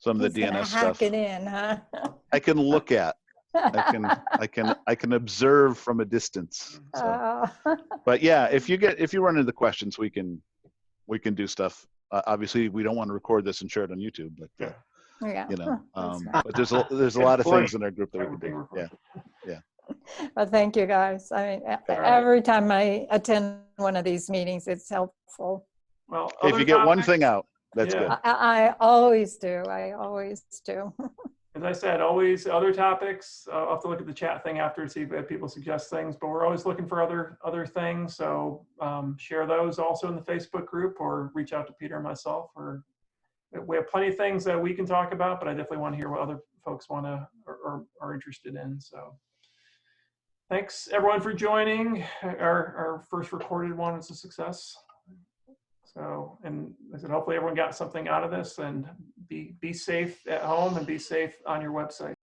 some of the He's gonna DNS hack stuff. it in, huh? I can look at. I can observe from a distance. So, but yeah, if you run into questions, we can do stuff. Obviously, we don't want to record this and share it on YouTube, but Yeah. you know, That's fine. but there's a lot of things in our group that we can Everything do. recorded. Yeah. Well, thank you guys. I mean, right. every time I attend one of these meetings, it's helpful. Well, Hey, if other you get one topics, thing out, that's yeah. good. I always do. I always do. As I said, always other topics. I'll have to look at the chat thing after to see if people suggest things, but we're always looking for other things. So share those also in the Facebook group or reach out to Peter and myself. Or we have plenty of things that we can talk about, but I definitely want to hear what other folks want to or are interested in. So thanks everyone for joining. Our first recorded one was a success. So, and I said, hopefully everyone got something out of this, and be safe at home and be safe on your website.